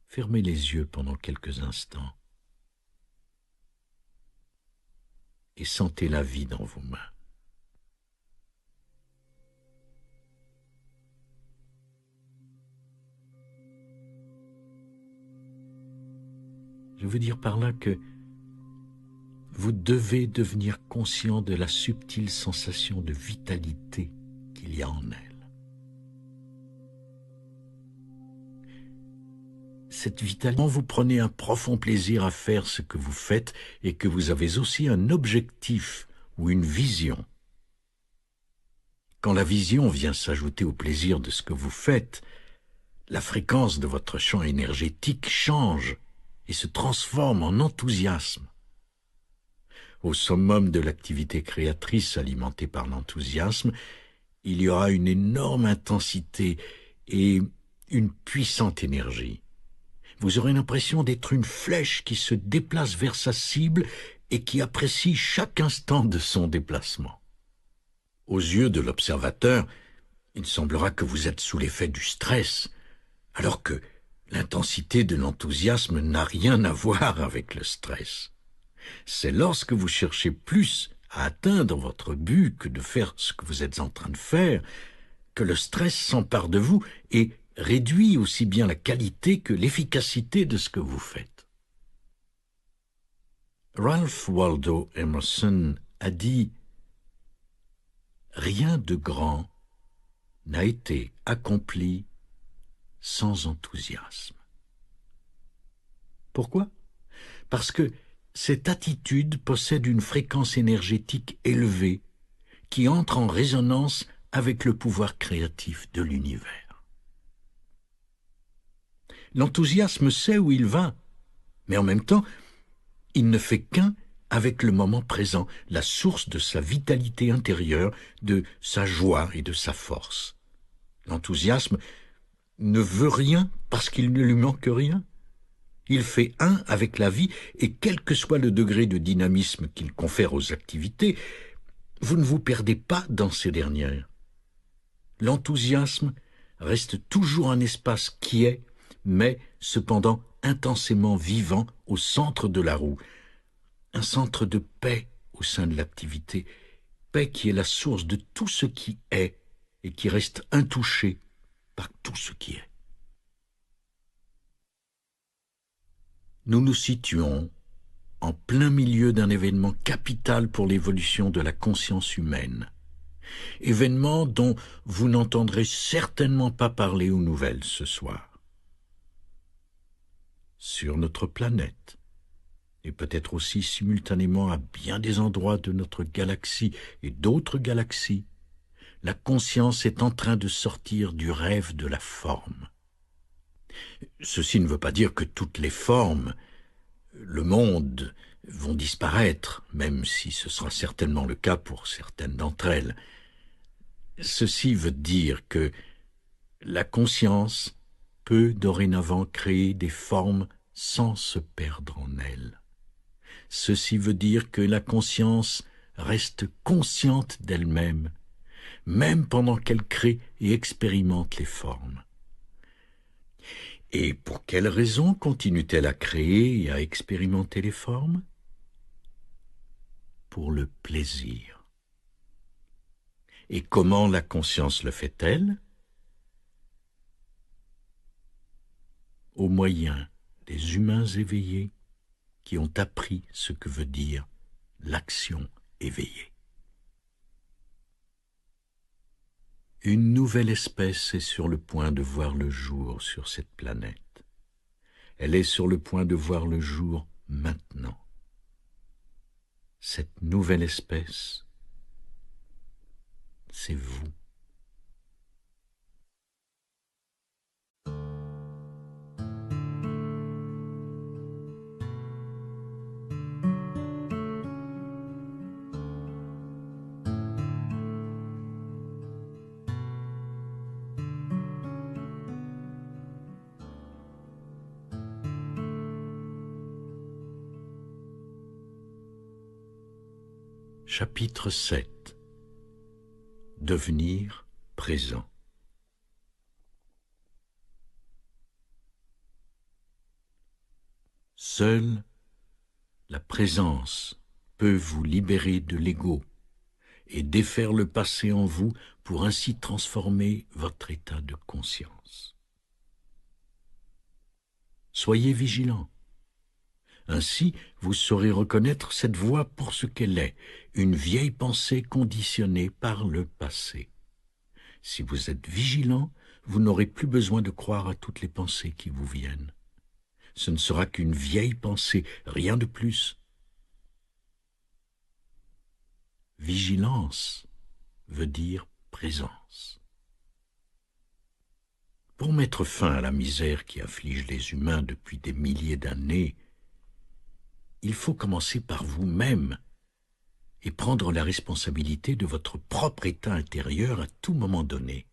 S1: fermez les yeux pendant quelques instants et sentez la vie dans vos mains. Je veux dire par là que vous devez devenir conscient de la subtile sensation de vitalité qu'il y a en elle. Cette vitalité, vous prenez un profond plaisir à faire ce que vous faites et que vous avez aussi un objectif ou une vision. Quand la vision vient s'ajouter au plaisir de ce que vous faites, la fréquence de votre champ énergétique change et se transforme en enthousiasme. Au summum de l'activité créatrice alimentée par l'enthousiasme, il y aura une énorme intensité et une puissante énergie. Vous aurez l'impression d'être une flèche qui se déplace vers sa cible et qui apprécie chaque instant de son déplacement. Aux yeux de l'observateur, il semblera que vous êtes sous l'effet du stress, alors que l'intensité de l'enthousiasme n'a rien à voir avec le stress. C'est lorsque vous cherchez plus à atteindre votre but que de faire ce que vous êtes en train de faire, que le stress s'empare de vous et réduit aussi bien la qualité que l'efficacité de ce que vous faites. Ralph Waldo Emerson a dit « Rien de grand n'a été accompli sans enthousiasme ». Pourquoi? Parce que cette attitude possède une fréquence énergétique élevée qui entre en résonance avec le pouvoir créatif de l'univers. L'enthousiasme sait où il va, mais en même temps, il ne fait qu'un avec le moment présent, la source de sa vitalité intérieure, de sa joie et de sa force. L'enthousiasme ne veut rien parce qu'il ne lui manque rien. Il fait un avec la vie et quel que soit le degré de dynamisme qu'il confère aux activités, vous ne vous perdez pas dans ces dernières. L'enthousiasme reste toujours un espace qui est, mais cependant intensément vivant au centre de la roue, un centre de paix au sein de l'activité, paix qui est la source de tout ce qui est et qui reste intouché par tout ce qui est. Nous nous situons en plein milieu d'un événement capital pour l'évolution de la conscience humaine, événement dont vous n'entendrez certainement pas parler aux nouvelles ce soir. Sur notre planète, et peut-être aussi simultanément à bien des endroits de notre galaxie et d'autres galaxies, la conscience est en train de sortir du rêve de la forme. Ceci ne veut pas dire que toutes les formes, le monde, vont disparaître, même si ce sera certainement le cas pour certaines d'entre elles. Ceci veut dire que la conscience peut dorénavant créer des formes sans se perdre en elles. Ceci veut dire que la conscience reste consciente d'elle-même, même pendant qu'elle crée et expérimente les formes. Et pour quelle raison continue-t-elle à créer et à expérimenter les formes? Pour le plaisir. Et comment la conscience le fait-elle? Au moyen des humains éveillés qui ont appris ce que veut dire l'action éveillée. Une nouvelle espèce est sur le point de voir le jour sur cette planète. Elle est sur le point de voir le jour maintenant. Cette nouvelle espèce, c'est vous. Chapitre 7. Devenir présent. Seule la présence peut vous libérer de l'ego et défaire le passé en vous pour ainsi transformer votre état de conscience. Soyez vigilants. Ainsi, vous saurez reconnaître cette voix pour ce qu'elle est, une vieille pensée conditionnée par le passé. Si vous êtes vigilant, vous n'aurez plus besoin de croire à toutes les pensées qui vous viennent. Ce ne sera qu'une vieille pensée, rien de plus. Vigilance veut dire présence. Pour mettre fin à la misère qui afflige les humains depuis des milliers d'années, il faut commencer par vous-même et prendre la responsabilité de votre propre état intérieur à tout moment donné.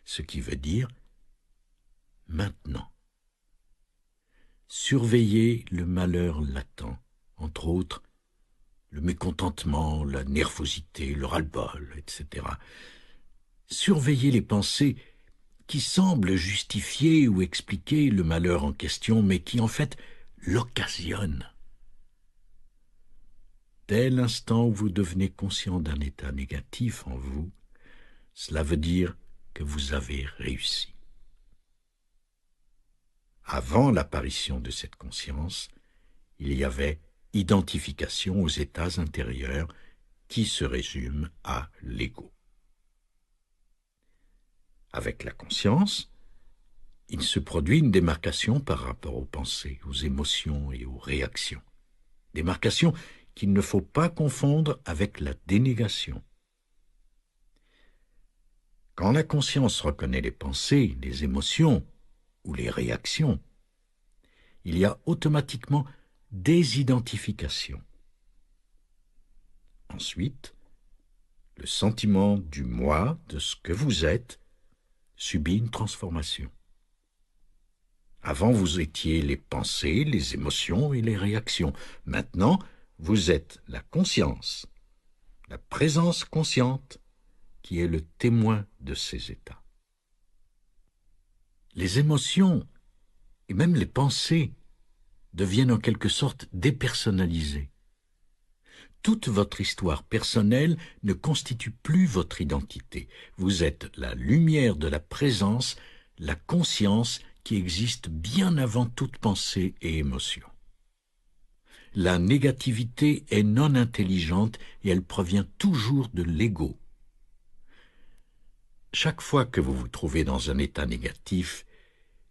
S1: Ce qui veut dire maintenant. Surveillez le malheur latent, entre autres le mécontentement, la nervosité, le ras-le-bol, etc. Surveillez les pensées qui semblent justifier ou expliquer le malheur en question, mais qui en fait l'occasionnent. Dès l'instant où vous devenez conscient d'un état négatif en vous, cela veut dire que vous avez réussi. Avant l'apparition de cette conscience, il y avait identification aux états intérieurs qui se résument à l'ego. Avec la conscience, il se produit une démarcation par rapport aux pensées, aux émotions et aux réactions. Démarcation qu'il ne faut pas confondre avec la dénégation. Quand la conscience reconnaît les pensées, les émotions ou les réactions, il y a automatiquement désidentification. Ensuite, le sentiment du moi, de ce que vous êtes, subit une transformation. Avant, vous étiez les pensées, les émotions et les réactions. Maintenant, vous êtes la conscience, la présence consciente qui est le témoin de ces états. Les émotions et même les pensées deviennent en quelque sorte dépersonnalisées. Toute votre histoire personnelle ne constitue plus votre identité. Vous êtes la lumière de la présence, la conscience qui existe bien avant toute pensée et émotion. La négativité est non intelligente et elle provient toujours de l'ego. Chaque fois que vous vous trouvez dans un état négatif,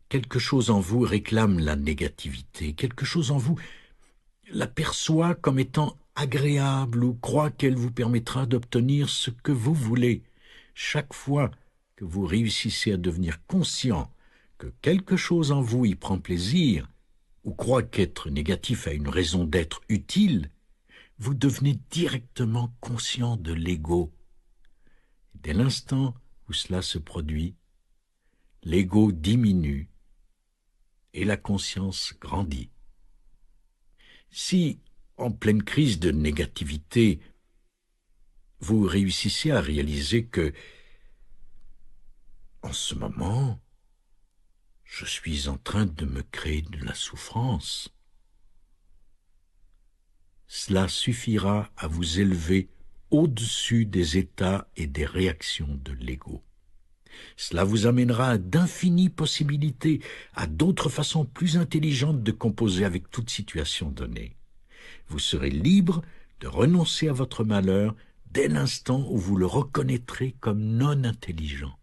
S1: quelque chose en vous réclame la négativité, quelque chose en vous la perçoit comme étant agréable ou croit qu'elle vous permettra d'obtenir ce que vous voulez. Chaque fois que vous réussissez à devenir conscient que quelque chose en vous y prend plaisir ou croit qu'être négatif a une raison d'être utile, vous devenez directement conscient de l'ego. Dès l'instant où cela se produit, l'ego diminue et la conscience grandit. Si, en pleine crise de négativité, vous réussissez à réaliser que, en ce moment, je suis en train de me créer de la souffrance, cela suffira à vous élever au-dessus des états et des réactions de l'ego. Cela vous amènera à d'infinies possibilités, à d'autres façons plus intelligentes de composer avec toute situation donnée. Vous serez libre de renoncer à votre malheur dès l'instant où vous le reconnaîtrez comme non intelligent.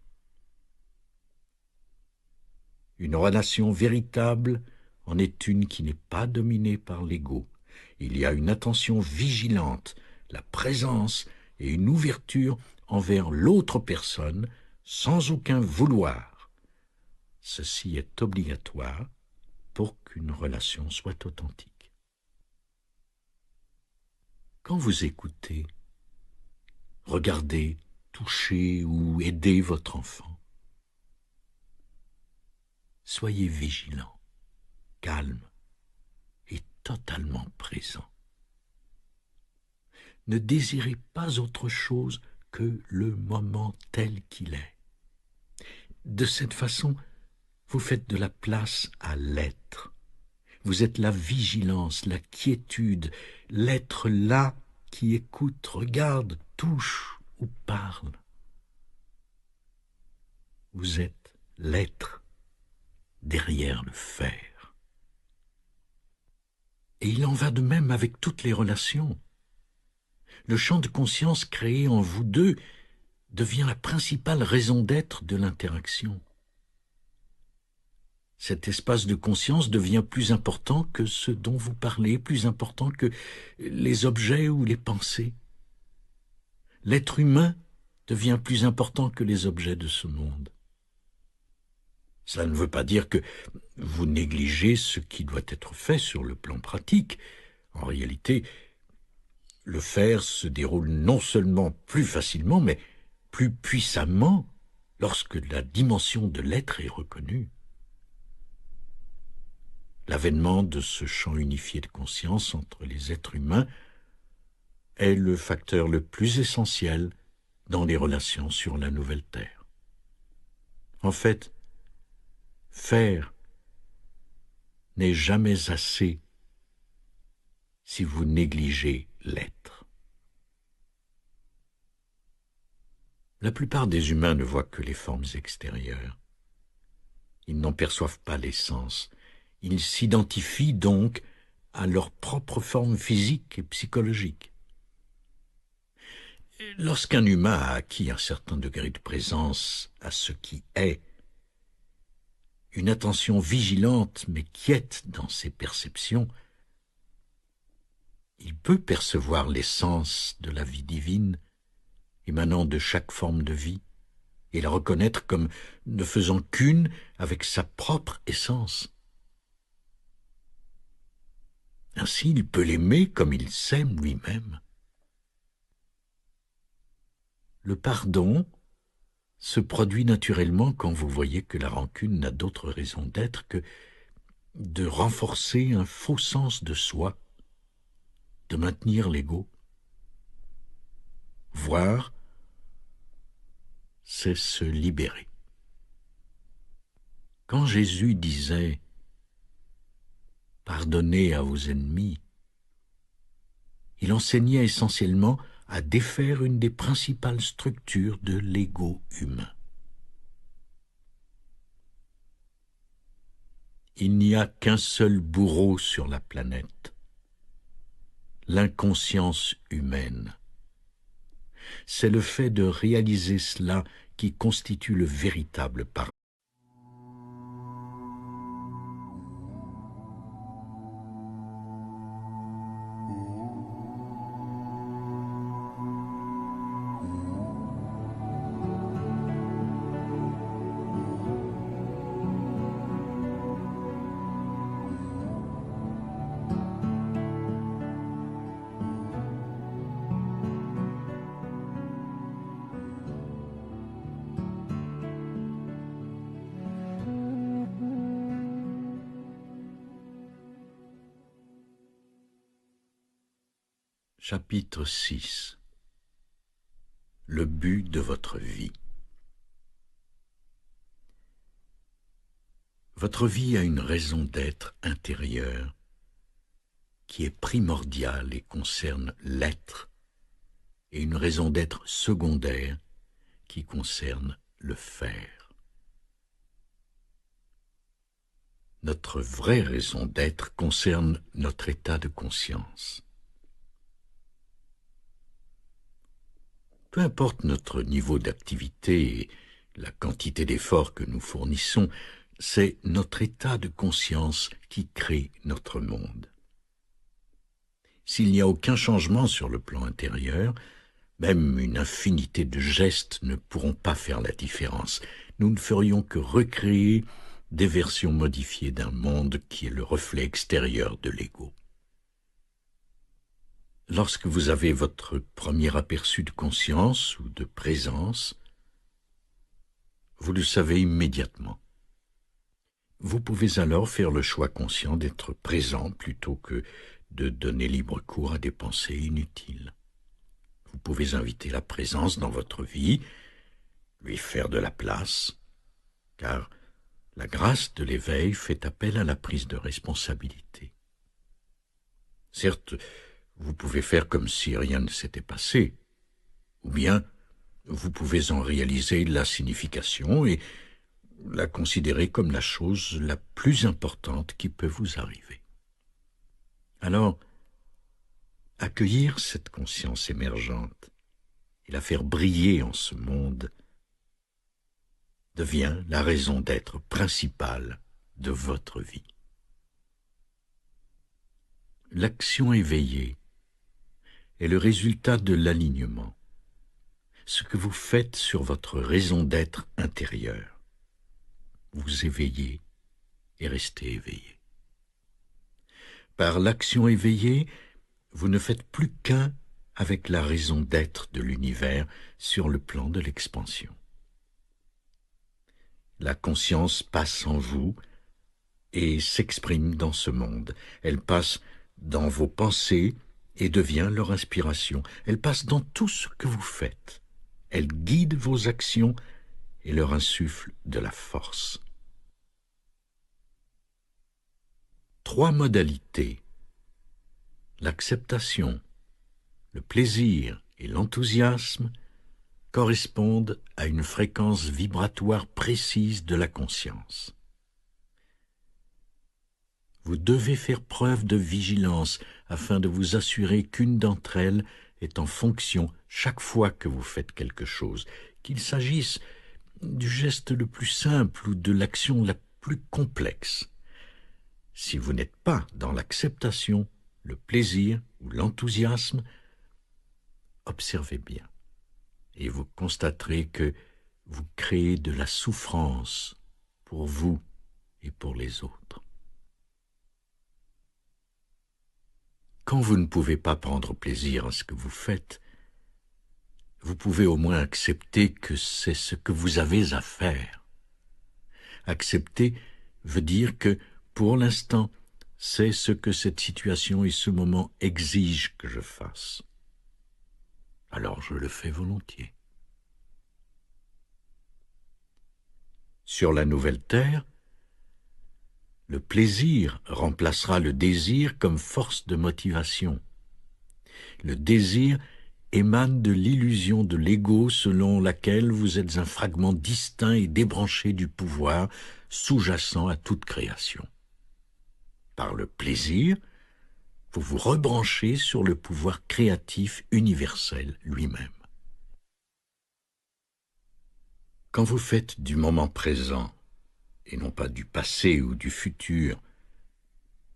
S1: Une relation véritable en est une qui n'est pas dominée par l'ego. Il y a une attention vigilante, la présence et une ouverture envers l'autre personne sans aucun vouloir. Ceci est obligatoire pour qu'une relation soit authentique. Quand vous écoutez, regardez, touchez ou aidez votre enfant, soyez vigilant, calme et totalement présent. Ne désirez pas autre chose que le moment tel qu'il est. De cette façon, vous faites de la place à l'être. Vous êtes la vigilance, la quiétude, l'être là qui écoute, regarde, touche ou parle. Vous êtes l'être derrière le faire. Et il en va de même avec toutes les relations. Le champ de conscience créé en vous deux devient la principale raison d'être de l'interaction. Cet espace de conscience devient plus important que ce dont vous parlez, plus important que les objets ou les pensées. L'être humain devient plus important que les objets de ce monde. Cela ne veut pas dire que vous négligez ce qui doit être fait sur le plan pratique. En réalité, le faire se déroule non seulement plus facilement, mais plus puissamment lorsque la dimension de l'être est reconnue. L'avènement de ce champ unifié de conscience entre les êtres humains est le facteur le plus essentiel dans les relations sur la nouvelle Terre. En fait, faire n'est jamais assez si vous négligez l'être. La plupart des humains ne voient que les formes extérieures. Ils n'en perçoivent pas l'essence. Ils s'identifient donc à leur propre forme physique et psychologique. Lorsqu'un humain a acquis un certain degré de présence à ce qui est, une attention vigilante mais quiète dans ses perceptions, il peut percevoir l'essence de la vie divine émanant de chaque forme de vie et la reconnaître comme ne faisant qu'une avec sa propre essence. Ainsi, il peut l'aimer comme il s'aime lui-même. Le pardon se produit naturellement quand vous voyez que la rancune n'a d'autre raison d'être que de renforcer un faux sens de soi, de maintenir l'ego. Voir, c'est se libérer. Quand Jésus disait « Pardonnez à vos ennemis », il enseignait essentiellement à défaire une des principales structures de l'ego humain. Il n'y a qu'un seul bourreau sur la planète, l'inconscience humaine. C'est le fait de réaliser cela qui constitue le véritable pardon. Chapitre 6. Le but de votre vie. Votre vie a une raison d'être intérieure qui est primordiale et concerne l'être, et une raison d'être secondaire qui concerne le faire. Notre vraie raison d'être concerne notre état de conscience. Peu importe notre niveau d'activité et la quantité d'efforts que nous fournissons, c'est notre état de conscience qui crée notre monde. S'il n'y a aucun changement sur le plan intérieur, même une infinité de gestes ne pourront pas faire la différence. Nous ne ferions que recréer des versions modifiées d'un monde qui est le reflet extérieur de l'ego. Lorsque vous avez votre premier aperçu de conscience ou de présence, vous le savez immédiatement. Vous pouvez alors faire le choix conscient d'être présent plutôt que de donner libre cours à des pensées inutiles. Vous pouvez inviter la présence dans votre vie, lui faire de la place, car la grâce de l'éveil fait appel à la prise de responsabilité. Certes, vous pouvez faire comme si rien ne s'était passé, ou bien vous pouvez en réaliser la signification et la considérer comme la chose la plus importante qui peut vous arriver. Alors, accueillir cette conscience émergente et la faire briller en ce monde devient la raison d'être principale de votre vie. L'action éveillée est le résultat de l'alignement, ce que vous faites sur votre raison d'être intérieure. Vous éveillez et restez éveillé. Par l'action éveillée, vous ne faites plus qu'un avec la raison d'être de l'univers sur le plan de l'expansion. La conscience passe en vous et s'exprime dans ce monde. Elle passe dans vos pensées et devient leur inspiration. Elle passe dans tout ce que vous faites. Elle guide vos actions et leur insuffle de la force. 3 modalités, l'acceptation, le plaisir et l'enthousiasme, correspondent à une fréquence vibratoire précise de la conscience. Vous devez faire preuve de vigilance afin de vous assurer qu'une d'entre elles est en fonction chaque fois que vous faites quelque chose, qu'il s'agisse du geste le plus simple ou de l'action la plus complexe. Si vous n'êtes pas dans l'acceptation, le plaisir ou l'enthousiasme, observez bien et vous constaterez que vous créez de la souffrance pour vous et pour les autres. Quand vous ne pouvez pas prendre plaisir à ce que vous faites, vous pouvez au moins accepter que c'est ce que vous avez à faire. Accepter veut dire que, pour l'instant, c'est ce que cette situation et ce moment exigent que je fasse. Alors je le fais volontiers. Sur la nouvelle terre, le plaisir remplacera le désir comme force de motivation. Le désir émane de l'illusion de l'ego selon laquelle vous êtes un fragment distinct et débranché du pouvoir sous-jacent à toute création. Par le plaisir, vous vous rebranchez sur le pouvoir créatif universel lui-même. Quand vous faites du moment présent, et non pas du passé ou du futur,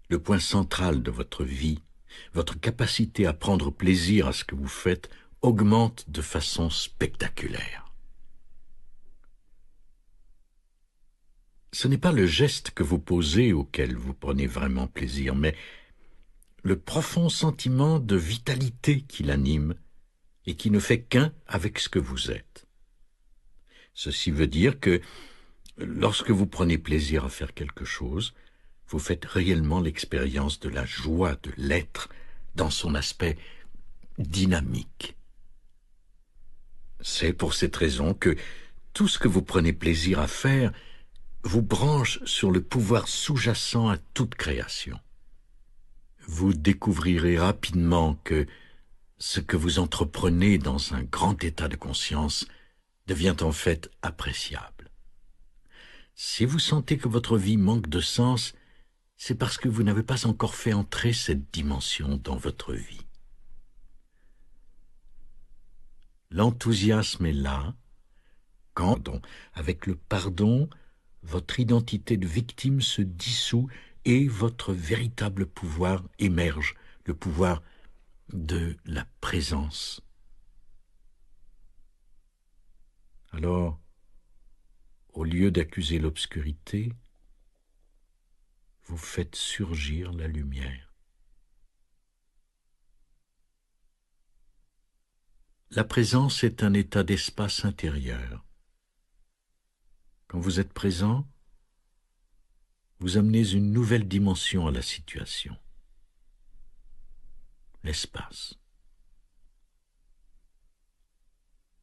S1: le point central de votre vie, votre capacité à prendre plaisir à ce que vous faites augmente de façon spectaculaire. Ce n'est pas le geste que vous posez auquel vous prenez vraiment plaisir, mais le profond sentiment de vitalité qui l'anime et qui ne fait qu'un avec ce que vous êtes. Ceci veut dire que lorsque vous prenez plaisir à faire quelque chose, vous faites réellement l'expérience de la joie de l'être dans son aspect dynamique. C'est pour cette raison que tout ce que vous prenez plaisir à faire vous branche sur le pouvoir sous-jacent à toute création. Vous découvrirez rapidement que ce que vous entreprenez dans un grand état de conscience devient en fait appréciable. Si vous sentez que votre vie manque de sens, c'est parce que vous n'avez pas encore fait entrer cette dimension dans votre vie. L'enthousiasme est là, quand, avec le pardon, votre identité de victime se dissout et votre véritable pouvoir émerge, le pouvoir de la présence. Alors, au lieu d'accuser l'obscurité, vous faites surgir la lumière. La présence est un état d'espace intérieur. Quand vous êtes présent, vous amenez une nouvelle dimension à la situation. L'espace.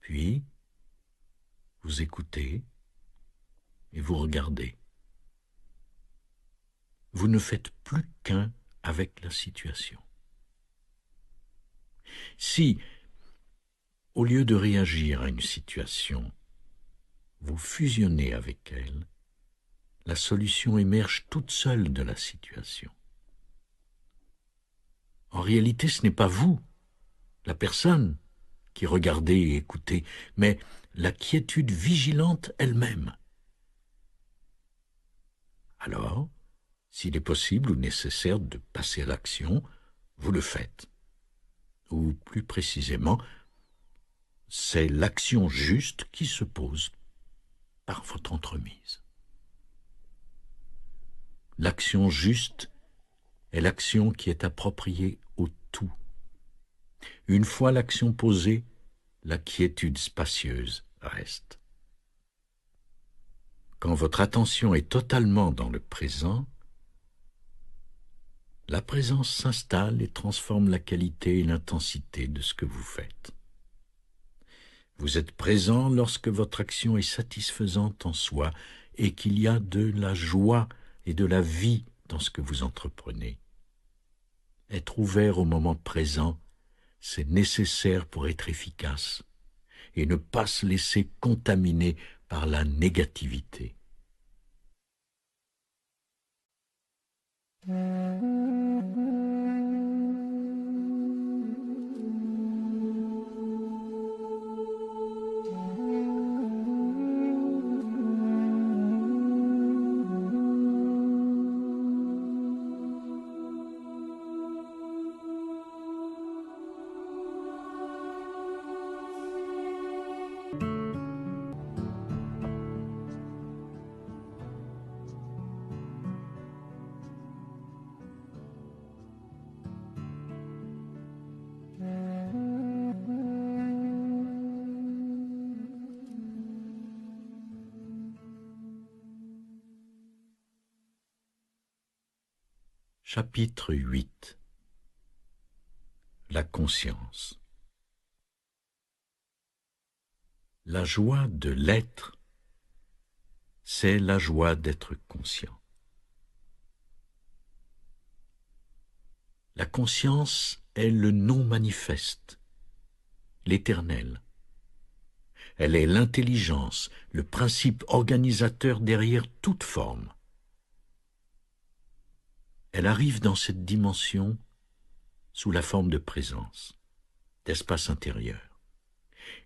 S1: Puis, vous écoutez et vous regardez. Vous ne faites plus qu'un avec la situation. Si, au lieu de réagir à une situation, vous fusionnez avec elle, la solution émerge toute seule de la situation. En réalité, ce n'est pas vous, la personne, qui regardez et écoutez, mais la quiétude vigilante elle-même. Alors, s'il est possible ou nécessaire de passer à l'action, vous le faites. Ou plus précisément, c'est l'action juste qui se pose par votre entremise. L'action juste est l'action qui est appropriée au tout. Une fois l'action posée, la quiétude spacieuse reste. Quand votre attention est totalement dans le présent, la présence s'installe et transforme la qualité et l'intensité de ce que vous faites. Vous êtes présent lorsque votre action est satisfaisante en soi et qu'il y a de la joie et de la vie dans ce que vous entreprenez. Être ouvert au moment présent, c'est nécessaire pour être efficace et ne pas se laisser contaminer par la négativité. Chapitre 8. La conscience. La joie de l'être, c'est la joie d'être conscient. La conscience est le non manifeste, l'éternel. Elle est l'intelligence, le principe organisateur derrière toute forme. Elle arrive dans cette dimension sous la forme de présence, d'espace intérieur.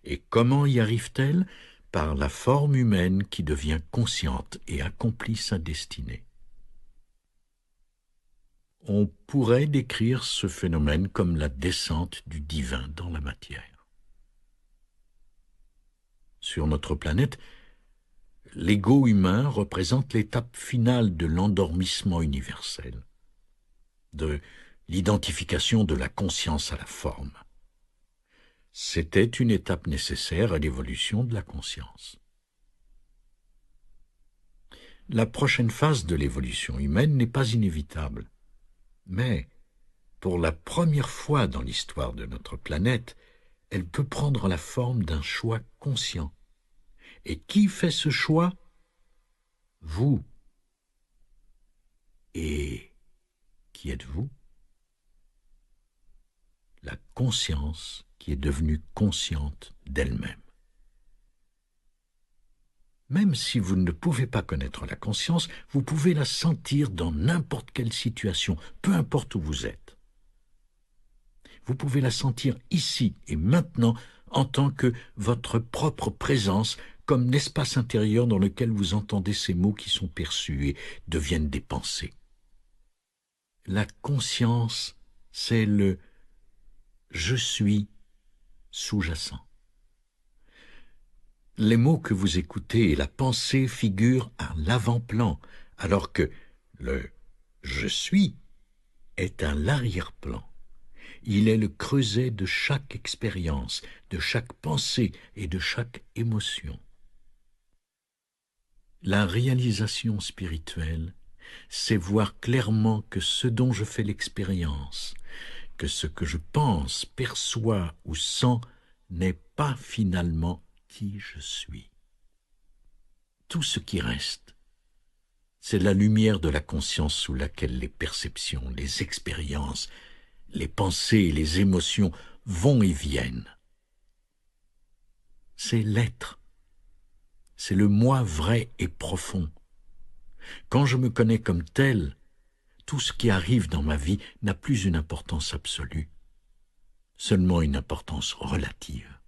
S1: Et comment y arrive-t-elle? Par la forme humaine qui devient consciente et accomplit sa destinée. On pourrait décrire ce phénomène comme la descente du divin dans la matière. Sur notre planète, l'ego humain représente l'étape finale de l'endormissement universel, de l'identification de la conscience à la forme. C'était une étape nécessaire à l'évolution de la conscience. La prochaine phase de l'évolution humaine n'est pas inévitable, mais pour la première fois dans l'histoire de notre planète, elle peut prendre la forme d'un choix conscient. Et qui fait ce choix? Vous. Et qui êtes-vous? La conscience qui est devenue consciente d'elle-même. Même si vous ne pouvez pas connaître la conscience, vous pouvez la sentir dans n'importe quelle situation, peu importe où vous êtes. Vous pouvez la sentir ici et maintenant en tant que votre propre présence, comme l'espace intérieur dans lequel vous entendez ces mots qui sont perçus et deviennent des pensées. La conscience, c'est le « je suis » sous-jacent. Les mots que vous écoutez et la pensée figurent à l'avant-plan, alors que le « je suis » est à l'arrière-plan. Il est le creuset de chaque expérience, de chaque pensée et de chaque émotion. La réalisation spirituelle, c'est voir clairement que ce dont je fais l'expérience, que ce que je pense, perçois ou sens n'est pas finalement qui je suis. Tout ce qui reste, c'est la lumière de la conscience sous laquelle les perceptions, les expériences, les pensées et les émotions vont et viennent. C'est l'être. C'est le moi vrai et profond. Quand je me connais comme tel, tout ce qui arrive dans ma vie n'a plus une importance absolue, seulement une importance relative.